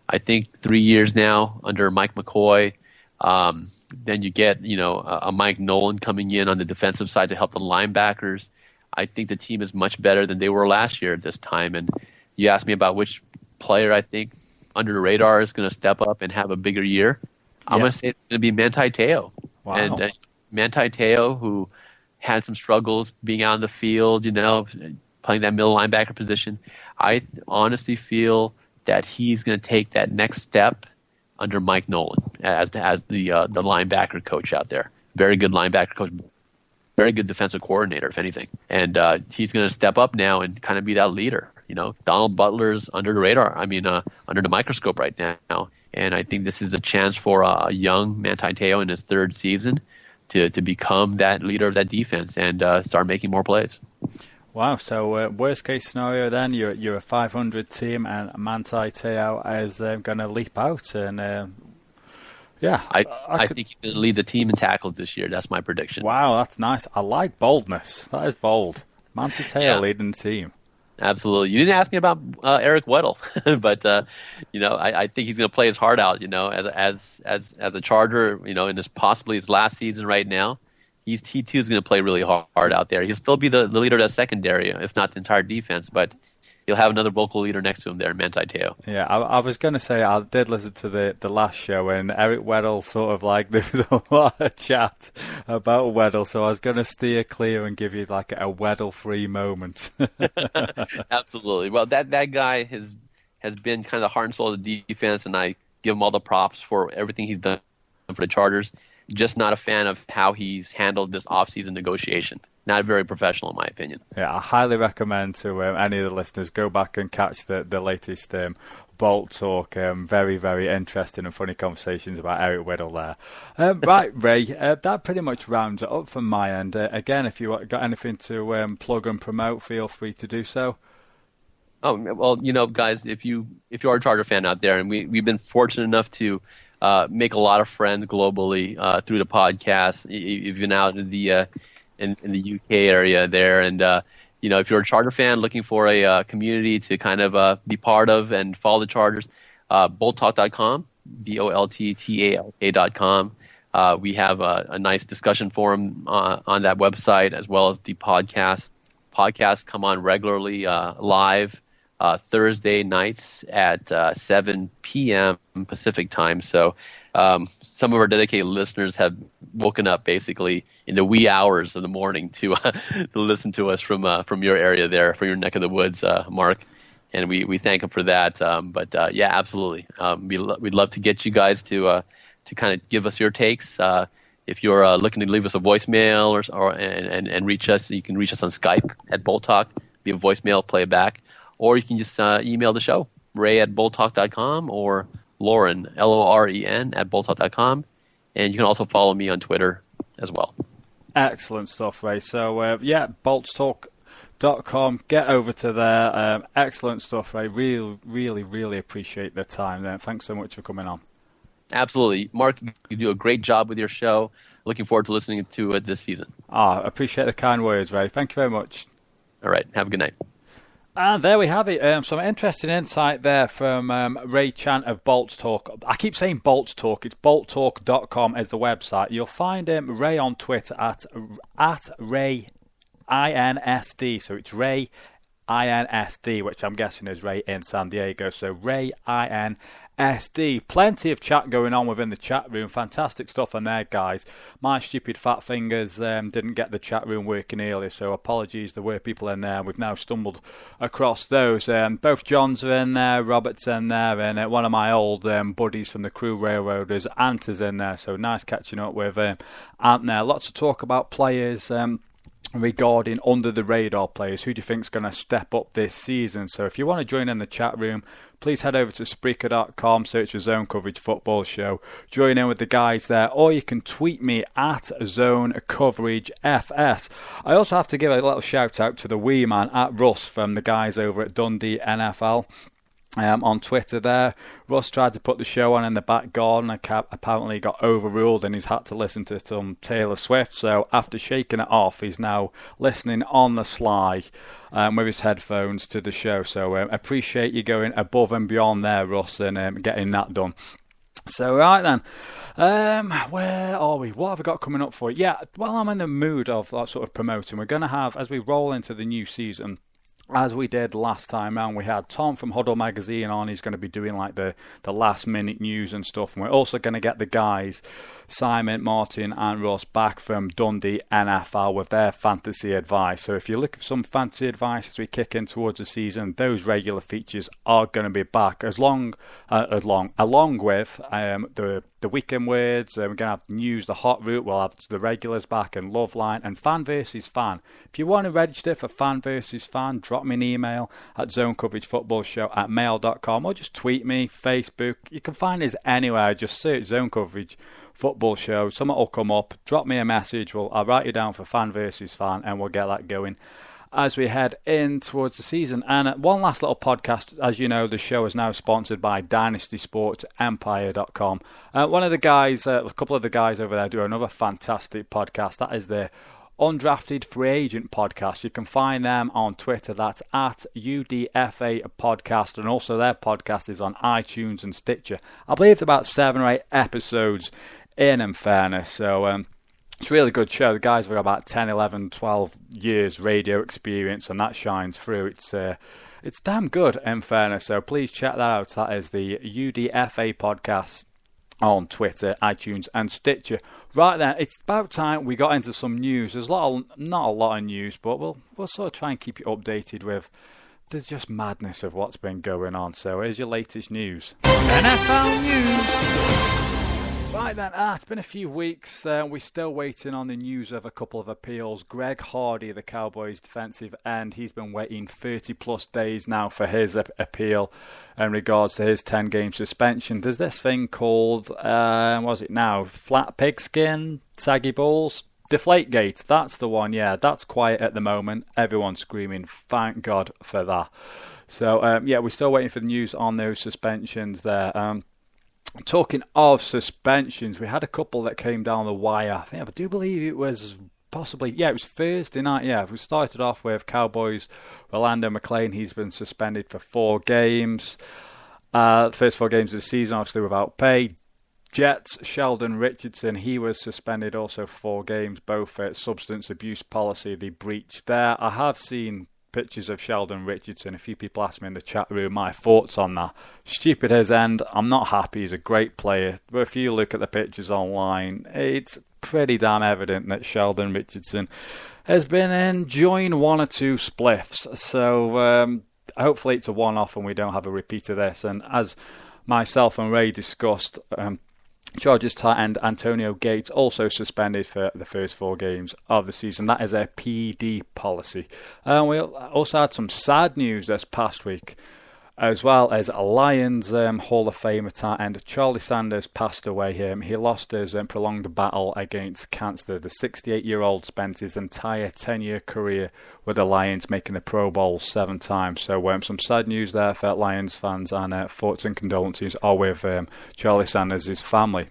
I think 3 years now under Mike McCoy, then you get a Mike Nolan coming in on the defensive side to help the linebackers. I think the team is much better than they were last year at this time. And you asked me about which player I think under the radar is going to step up and have a bigger year. I'm going to say it's going to be Manti Te'o. Wow. And Manti Te'o, who had some struggles being out in the field, playing that middle linebacker position. I honestly feel that he's going to take that next step under Mike Nolan as the linebacker coach out there. Very good linebacker coach, very good defensive coordinator, if anything. And he's going to step up now and kind of be that leader. Donald Butler's under the radar. Under the microscope right now. And I think this is a chance for a young Manti Te'o in his third season to become that leader of that defense and start making more plays. Wow. So worst case scenario then, you're a 500 team and Manti Te'o is going to leap out. And I think he's going to lead the team in tackles this year. That's my prediction. Wow, that's nice. I like boldness. That is bold. Manti Te'o leading the team. Absolutely. You didn't ask me about Eric Weddle, but I think he's going to play his heart out. As a Charger, in this possibly his last season right now, he too is going to play really hard out there. He'll still be the leader of that secondary, if not the entire defense, but he'll have another vocal leader next to him there, Manti Te'o. Yeah, I was going to say I did listen to the last show, and Eric Weddle sort of there was a lot of chat about Weddle, so I was going to steer clear and give you like a Weddle-free moment. Absolutely. Well, that guy has been kind of the heart and soul of the defense, and I give him all the props for everything he's done for the Chargers. just not a fan of how he's handled this offseason negotiation. Not very professional, in my opinion. Yeah, I highly recommend to any of the listeners go back and catch the latest Bolt Talk. Very, very interesting and funny conversations about Eric Whittle there. Right, Ray, that pretty much rounds it up from my end. Again, if you got anything to plug and promote, feel free to do so. Oh, well, guys, if you are a Charger fan out there, and we've been fortunate enough to make a lot of friends globally through the podcast, even out in the UK area there, and if you're a Charger fan looking for a community to kind of be part of and follow the Chargers, bolttalk.com, bolttalk.com. We have a nice discussion forum on that website, as well as the podcast. Podcasts come on regularly live Thursday nights at 7 p.m. Pacific time. So some of our dedicated listeners have woken up basically in the wee hours of the morning to listen to us from your area there, from your neck of the woods, Mark. And we thank them for that. But yeah, absolutely. We'd love to get you guys to kind of give us your takes. If you're looking to leave us a voicemail and reach us, you can reach us on Skype at Bolt Talk, leave a voicemail, play it back. Or you can just email the show, ray@bolttalk.com, or Lauren, Loren, at bolttalk.com. And you can also follow me on Twitter as well. Excellent stuff, Ray. So, bolttalk.com. Get over to there. Excellent stuff, Ray. Really, really, really appreciate the time there. Thanks so much for coming on. Absolutely. Mark, you do a great job with your show. Looking forward to listening to it this season. Appreciate the kind words, Ray. Thank you very much. All right. Have a good night. And there we have it. Some interesting insight there from Ray Chant of Bolt Talk. I keep saying Bolt Talk. It's bolttalk.com is the website. You'll find Ray on Twitter at Ray INSD. So it's Ray INSD, which I'm guessing is Ray in San Diego. So Ray INSD. Plenty of chat going on within the chat room. Fantastic stuff on there, guys. My stupid fat fingers didn't get the chat room working earlier, so apologies. There were people in there. We've now stumbled across those. Both Johns are in there, Robert's in there, and one of my old buddies from the Crew Railroaders, Ant, is in there. So nice catching up with Ant there. Lots of talk about players. Regarding under the radar players, who do you think is going to step up this season? So if you want to join in the chat room, please head over to Spreaker.com, search for Zone Coverage Football Show, join in with the guys there, or you can tweet me at Zone Coverage FS. I also have to give a little shout out to the wee man at Russ from the guys over at Dundee NFL. On Twitter there, Russ tried to put the show on in the back garden, apparently got overruled and he's had to listen to some Taylor Swift. So after shaking it off, he's now listening on the sly with his headphones to the show. So appreciate you going above and beyond there, Russ, and getting that done. So right then, where are we? What have we got coming up for you? Yeah, well, I'm in the mood of sort of promoting. We're going to have, as we roll into the new season, as we did last time round, we had Tom from Huddle Magazine on. He's going to be doing like the last minute news and stuff. And we're also going to get the guys, Simon, Martin and Ross, back from Dundee NFL with their fantasy advice. So if you're looking for some fantasy advice as we kick in towards the season, those regular features are going to be back along with the weekend words. We're going to have news, the hot route. We'll have the regulars back and Love Line and Fan versus Fan. If you want to register for Fan versus Fan, drop me an email at zonecoveragefootballshow@mail.com or just tweet me, Facebook. You can find us anywhere. Just search Zone Coverage Football Show. Something will come up. Drop me a message. I'll write you down for Fan versus Fan and we'll get that going as we head in towards the season. And one last little podcast. As you know, the show is now sponsored by DynastySportsEmpire.com. One of the guys, a couple of the guys over there do another fantastic podcast. That is the Undrafted Free Agent podcast. You can find them on Twitter. That's at UDFA Podcast. And also their podcast is on iTunes and Stitcher. I believe it's about 7 or 8 episodes in fairness. So, it's a really good show. The guys have got about 10, 11, 12 years radio experience, and that shines through. It's damn good, in fairness. So please check that out. That is the UDFA podcast on Twitter, iTunes, and Stitcher. Right then, it's about time we got into some news. There's not a lot of news, but we'll sort of try and keep you updated with the just madness of what's been going on. So here's your latest news. NFL news. Right then, it's been a few weeks. We're still waiting on the news of a couple of appeals. Greg Hardy, the Cowboys defensive end, he's been waiting 30 plus days now for his appeal in regards to his 10-game suspension. There's this thing called, what is it now? Flat pigskin, saggy balls, Deflategate. That's the one, yeah. That's quiet at the moment. Everyone's screaming, thank God for that. So, yeah, we're still waiting for the news on those suspensions there. Talking of suspensions, we had a couple that came down the wire. I do believe it was possibly, it was Thursday night. Yeah, we started off with Cowboys, Rolando McClain. He's been suspended for 4 games. The first 4 games of the season, obviously without pay. Jets, Sheldon Richardson, he was suspended also 4 games, both for substance abuse policy they breached there. I have seen pictures of Sheldon Richardson. A few people asked me in the chat room my thoughts on that. Stupid his end. I'm not happy. He's a great player. But if you look at the pictures online, it's pretty damn evident that Sheldon Richardson has been enjoying 1 or 2 spliffs. So hopefully it's a one-off and we don't have a repeat of this. And as myself and Ray discussed, Chargers tight end Antonio Gates also suspended for the first 4 games of the season. That is a PD policy. We also had some sad news this past week, as well as a Lions Hall of Famer tight end Charlie Sanders passed away. He lost his prolonged battle against cancer. The 68-year-old spent his entire 10-year career with the Lions, making the Pro Bowl 7 times. So some sad news there for Lions fans, and thoughts and condolences are with Charlie Sanders' family.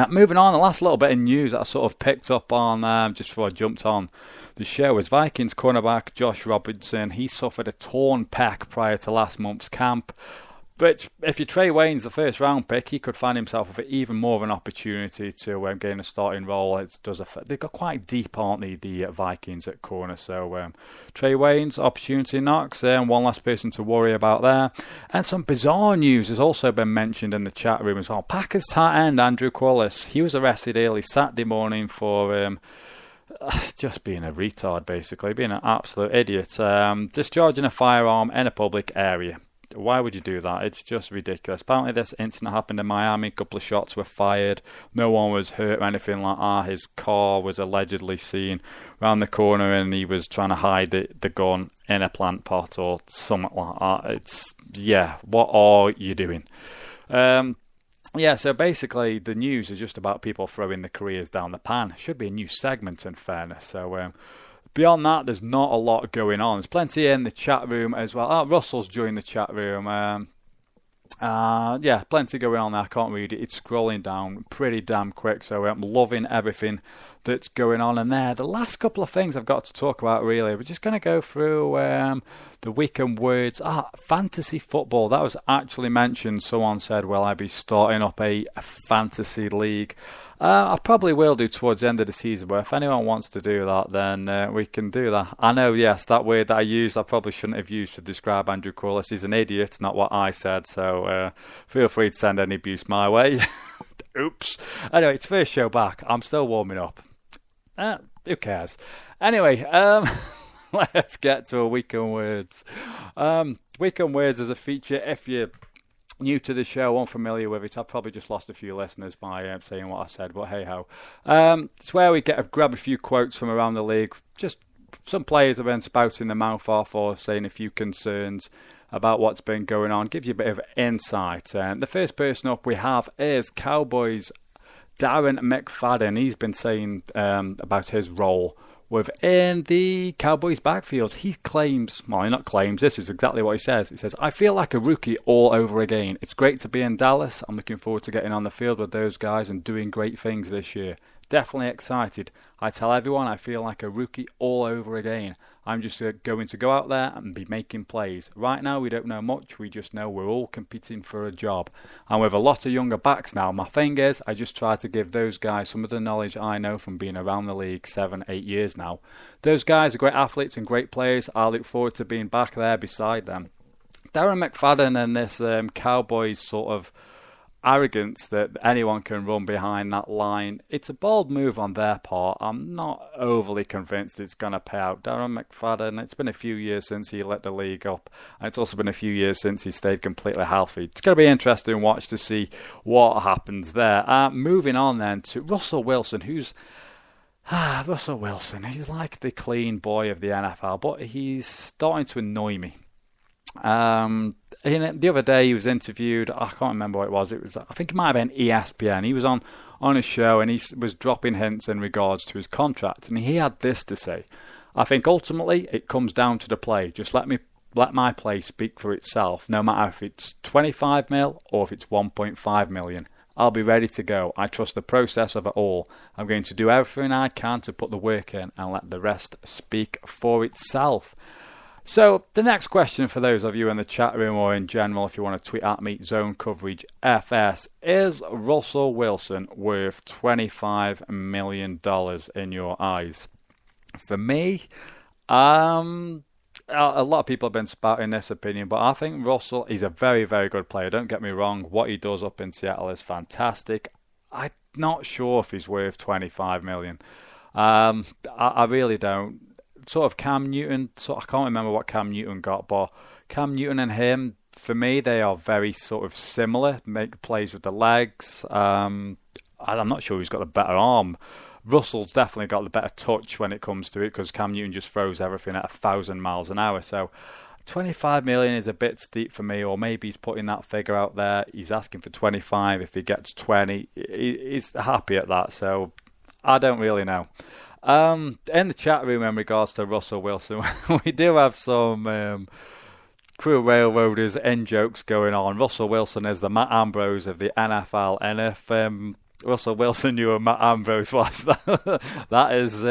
Moving on, the last little bit of news that I sort of picked up on just before I jumped on the show was Vikings cornerback Josh Robinson. He suffered a torn pec prior to last month's camp. But if you're Trey Waynes, the first round pick, he could find himself with even more of an opportunity to gain a starting role. They've got quite deep, aren't they, the Vikings at corner. So Trey Waynes, opportunity knocks, one last person to worry about there. And some bizarre news has also been mentioned in the chat room as well. Packers tight end Andrew Quillis, he was arrested early Saturday morning for just being a retard, basically, being an absolute idiot, discharging a firearm in a public area. Why would you do that? It's just ridiculous. Apparently this incident happened in Miami. A couple of shots were fired. No one was hurt or anything like that. His car was allegedly seen around the corner and he was trying to hide the gun in a plant pot or something like that. What are you doing? So basically the news is just about people throwing their careers down the pan. Should be a new segment, in fairness. So beyond that, there's not a lot going on. There's plenty in the chat room as well. Russell's joined the chat room. Plenty going on there. I can't read it. It's scrolling down pretty damn quick. So I'm loving everything that's going on in there. The last couple of things I've got to talk about, really, we're just going to go through the weekend words. Fantasy football. That was actually mentioned. Someone said, will I be starting up a fantasy league? I probably will do towards the end of the season, but if anyone wants to do that, then we can do that. I know, yes, that word that I used, I probably shouldn't have used to describe Andrew Quillis. He's an idiot, not what I said, so feel free to send any abuse my way. Oops. Anyway, it's first show back. I'm still warming up. Who cares? Anyway, let's get to a weekend words. Weekend words is a feature. If you're new to the show, unfamiliar with it, I've probably just lost a few listeners by saying what I said, but hey ho. It's where we grab a few quotes from around the league. Just some players have been spouting their mouth off or saying a few concerns about what's been going on. Give you a bit of insight. The first person up we have is Cowboys Darren McFadden. He's been saying about his role within the Cowboys backfield. He claims, this is exactly what he says. He says, I feel like a rookie all over again. It's great to be in Dallas. I'm looking forward to getting on the field with those guys and doing great things this year. Definitely excited. I tell everyone I feel like a rookie all over again. I'm just going to go out there and be making plays. Right now we don't know much, we just know we're all competing for a job. And with a lot of younger backs now, my thing is I just try to give those guys some of the knowledge I know from being around the league 7-8 years now. Those guys are great athletes and great players. I look forward to being back there beside them. Darren McFadden and this Cowboys sort of arrogance that anyone can run behind that line. It's a bold move on their part. I'm not overly convinced it's going to pay out. Darren McFadden, it's been a few years since he lit the league up, and it's also been a few years since he stayed completely healthy. It's going to be interesting to watch to see what happens there. Moving on then to Russell Wilson, who's Russell Wilson. He's like the clean boy of the NFL, but he's starting to annoy me. The other day he was interviewed. I can't remember what it was. I think it might have been ESPN. He was on a show and he was dropping hints in regards to his contract, and he had this to say: "I think ultimately it comes down to the play. Just let my play speak for itself. No matter if it's 25 mil or if it's 1.5 million. I'll be ready to go. I trust the process of it all. I'm going to do everything I can to put the work in and let the rest speak for itself." So the next question for those of you in the chat room or in general, if you want to tweet at me, Zone Coverage FS, is Russell Wilson worth $25 million in your eyes? For me, a lot of people have been spouting this opinion, but I think Russell is a very, very good player. Don't get me wrong. What he does up in Seattle is fantastic. I'm not sure if he's worth $25 million. I really don't. Sort of Cam Newton, I can't remember what Cam Newton got, but Cam Newton and him, for me, they are very sort of similar. Make plays with the legs. I'm not sure who's got the better arm. Russell's definitely got the better touch when it comes to it, because Cam Newton just throws everything at 1,000 miles an hour. So 25 million is a bit steep for me, or maybe he's putting that figure out there. He's asking for 25. If he gets 20, he's happy at that. So I don't really know. In the chat room in regards to Russell Wilson, we do have some crew railroaders end jokes going on. Russell Wilson is the Matt Ambrose of the NFL, and if Russell Wilson knew who Matt Ambrose was, that is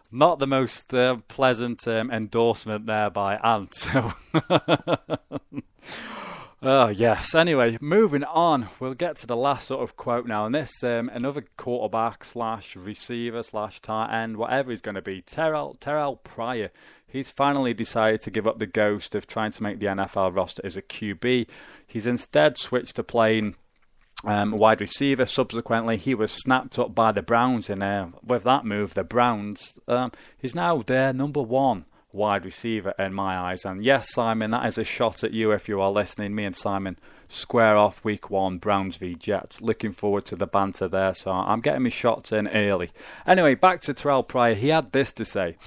not the most pleasant endorsement there by Ant. So oh, yes. Anyway, moving on. We'll get to the last sort of quote now. And this, another quarterback / receiver / tight end, whatever he's going to be, Terrell Pryor. He's finally decided to give up the ghost of trying to make the NFL roster as a QB. He's instead switched to playing wide receiver. Subsequently, he was snapped up by the Browns. And with that move, the Browns, he's now their number one wide receiver in my eyes. And yes, Simon, that is a shot at you if you are listening. Me and Simon square off week 1, Browns v Jets. Looking forward to the banter there, so I'm getting my shots in early. Anyway, back to Terrell Pryor. He had this to say: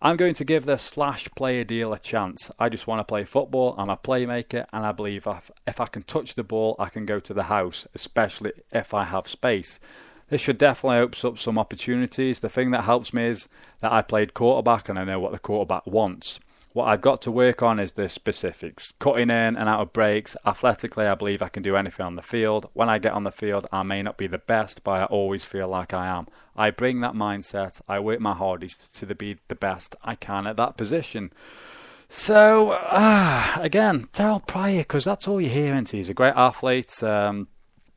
"I'm going to give the / player deal a chance. I just want to play football. I'm a playmaker, and I believe if I can touch the ball, I can go to the house, especially if I have space. This should definitely open up some opportunities. The thing that helps me is that I played quarterback and I know what the quarterback wants. What I've got to work on is the specifics. Cutting in and out of breaks. Athletically, I believe I can do anything on the field. When I get on the field, I may not be the best, but I always feel like I am. I bring that mindset. I work my hardest to be the best I can at that position." So, again, Terrell Pryor, because that's all you hear, isn't he? He's a great athlete.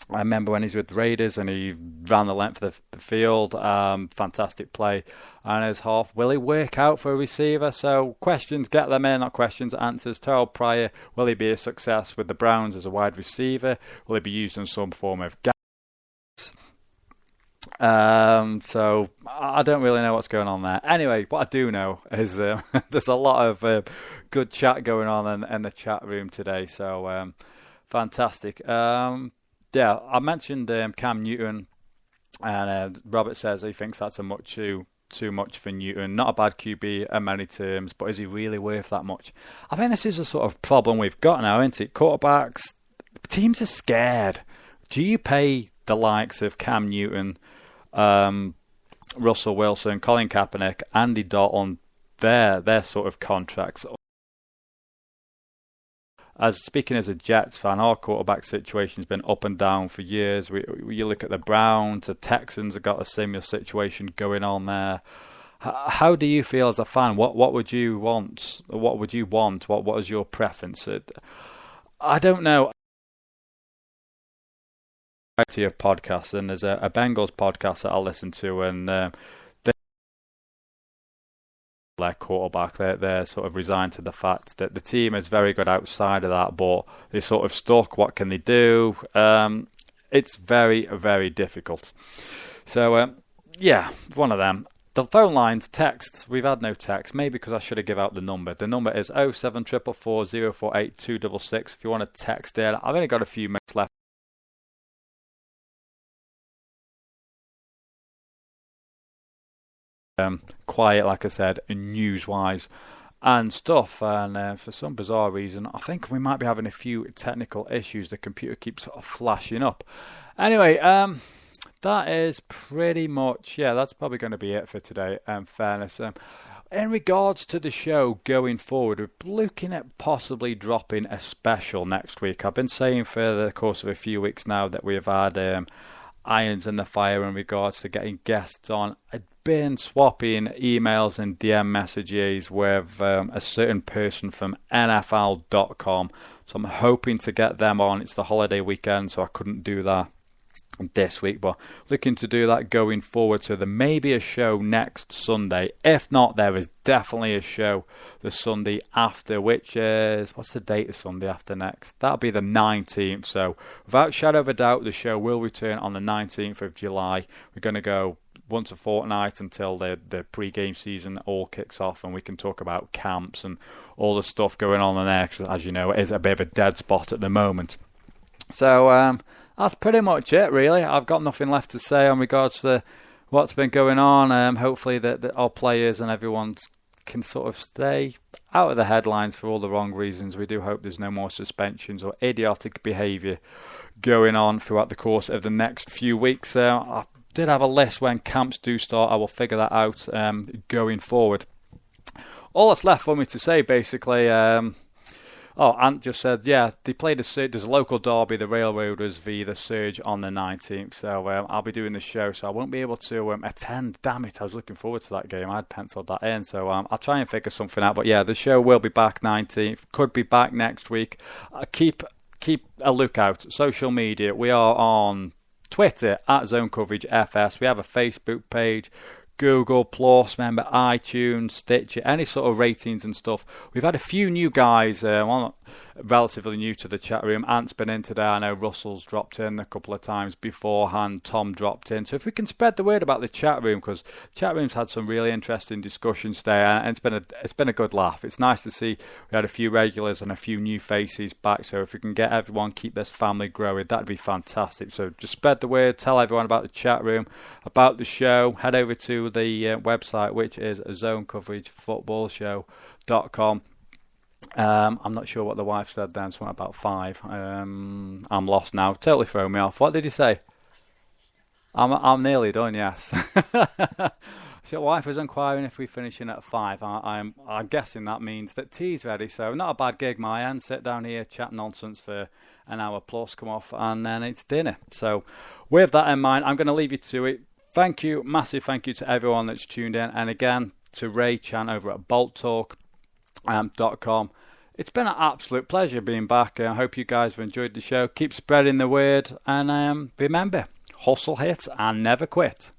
I remember when he was with the Raiders and he ran the length of the field. Fantastic play. And his half, will he work out for a receiver? So questions, get them in, not questions, answers. Terrell Pryor, will he be a success with the Browns as a wide receiver? Will he be used in some form of gas? So I don't really know what's going on there. Anyway, what I do know is there's a lot of good chat going on in the chat room today. So fantastic. Yeah, I mentioned Cam Newton, and Robert says he thinks that's too much for Newton. Not a bad QB in many terms, but is he really worth that much? I think this is a sort of problem we've got now, isn't it? Quarterbacks, teams are scared. Do you pay the likes of Cam Newton, Russell Wilson, Colin Kaepernick, Andy Dalton, their sort of contracts? As speaking as a Jets fan, our quarterback situation's been up and down for years. You look at the Browns, the Texans have got a similar situation going on there. How do you feel as a fan? What would you want? What would you want? What is your preference? I don't know. Variety of podcasts, and there's a Bengals podcast that I listen to, and their quarterback. They're sort of resigned to the fact that the team is very good outside of that, but they're sort of stuck. What can they do? It's very, very difficult. So, one of them. The phone lines, texts, we've had no text. Maybe because I should have given out the number. The number is 07444 048 266 if you want to text in. I've only got a few minutes left. Quiet, like I said, news-wise and stuff. And for some bizarre reason, I think we might be having a few technical issues. The computer keeps sort of flashing up. Anyway, that is pretty much, that's probably going to be it for today, fairness. In regards to the show going forward, we're looking at possibly dropping a special next week. I've been saying for the course of a few weeks now that we've had irons in the fire in regards to getting guests on. I've been swapping emails and DM messages with a certain person from NFL.com, so I'm hoping to get them on. It's the holiday weekend, so I couldn't do that this week, but looking to do that going forward. So there may be a show next Sunday. If not, there is definitely a show the Sunday after, which is, what's the date of Sunday after next? That'll be the 19th. So without shadow of a doubt, the show will return on the 19th of July. We're going to go once a fortnight until the pre-game season all kicks off, and we can talk about camps and all the stuff going on in there, because as you know, it is a bit of a dead spot at the moment. So that's pretty much it, really. I've got nothing left to say on regards to what's been going on. Hopefully that our players and everyone can sort of stay out of the headlines for all the wrong reasons. We do hope there's no more suspensions or idiotic behaviour going on throughout the course of the next few weeks. I did have a list when camps do start. I will figure that out going forward. All that's left for me to say, basically... Ant just said, they played there's a local derby, the Railroaders v the Surge on the 19th. So I'll be doing the show, so I won't be able to attend. Damn it, I was looking forward to that game. I'd penciled that in, so I'll try and figure something out. But the show will be back 19th. Could be back next week. Keep a lookout. Social media. We are on Twitter at Zone Coverage FS. We have a Facebook page. Google Plus, remember iTunes, Stitcher, any sort of ratings and stuff. We've had a few new guys, relatively new to the chat room. Ant's been in today. I know Russell's dropped in a couple of times beforehand. Tom dropped in. So if we can spread the word about the chat room, because the chat room's had some really interesting discussions today, and it's been a good laugh. It's nice to see we had a few regulars and a few new faces back. So if we can get everyone, keep this family growing, that'd be fantastic. So just spread the word, tell everyone about the chat room, about the show. Head over to the website, which is zonecoveragefootballshow.com. I'm not sure what the wife said then, something about 5. I'm lost now, totally thrown me off. What did you say? I'm nearly done, yes. So wife was inquiring if we're finishing at 5. I'm guessing that means that tea's ready, so not a bad gig my end. Sit down here, chat nonsense for an hour plus, come off, and then it's dinner. So with that in mind, I'm going to leave you to it. Thank you, massive thank you to everyone that's tuned in, and again to Ray Chan over at bolttalk.com. It's been an absolute pleasure being back. I hope you guys have enjoyed the show. Keep spreading the word, and remember, hustle, hit, and never quit.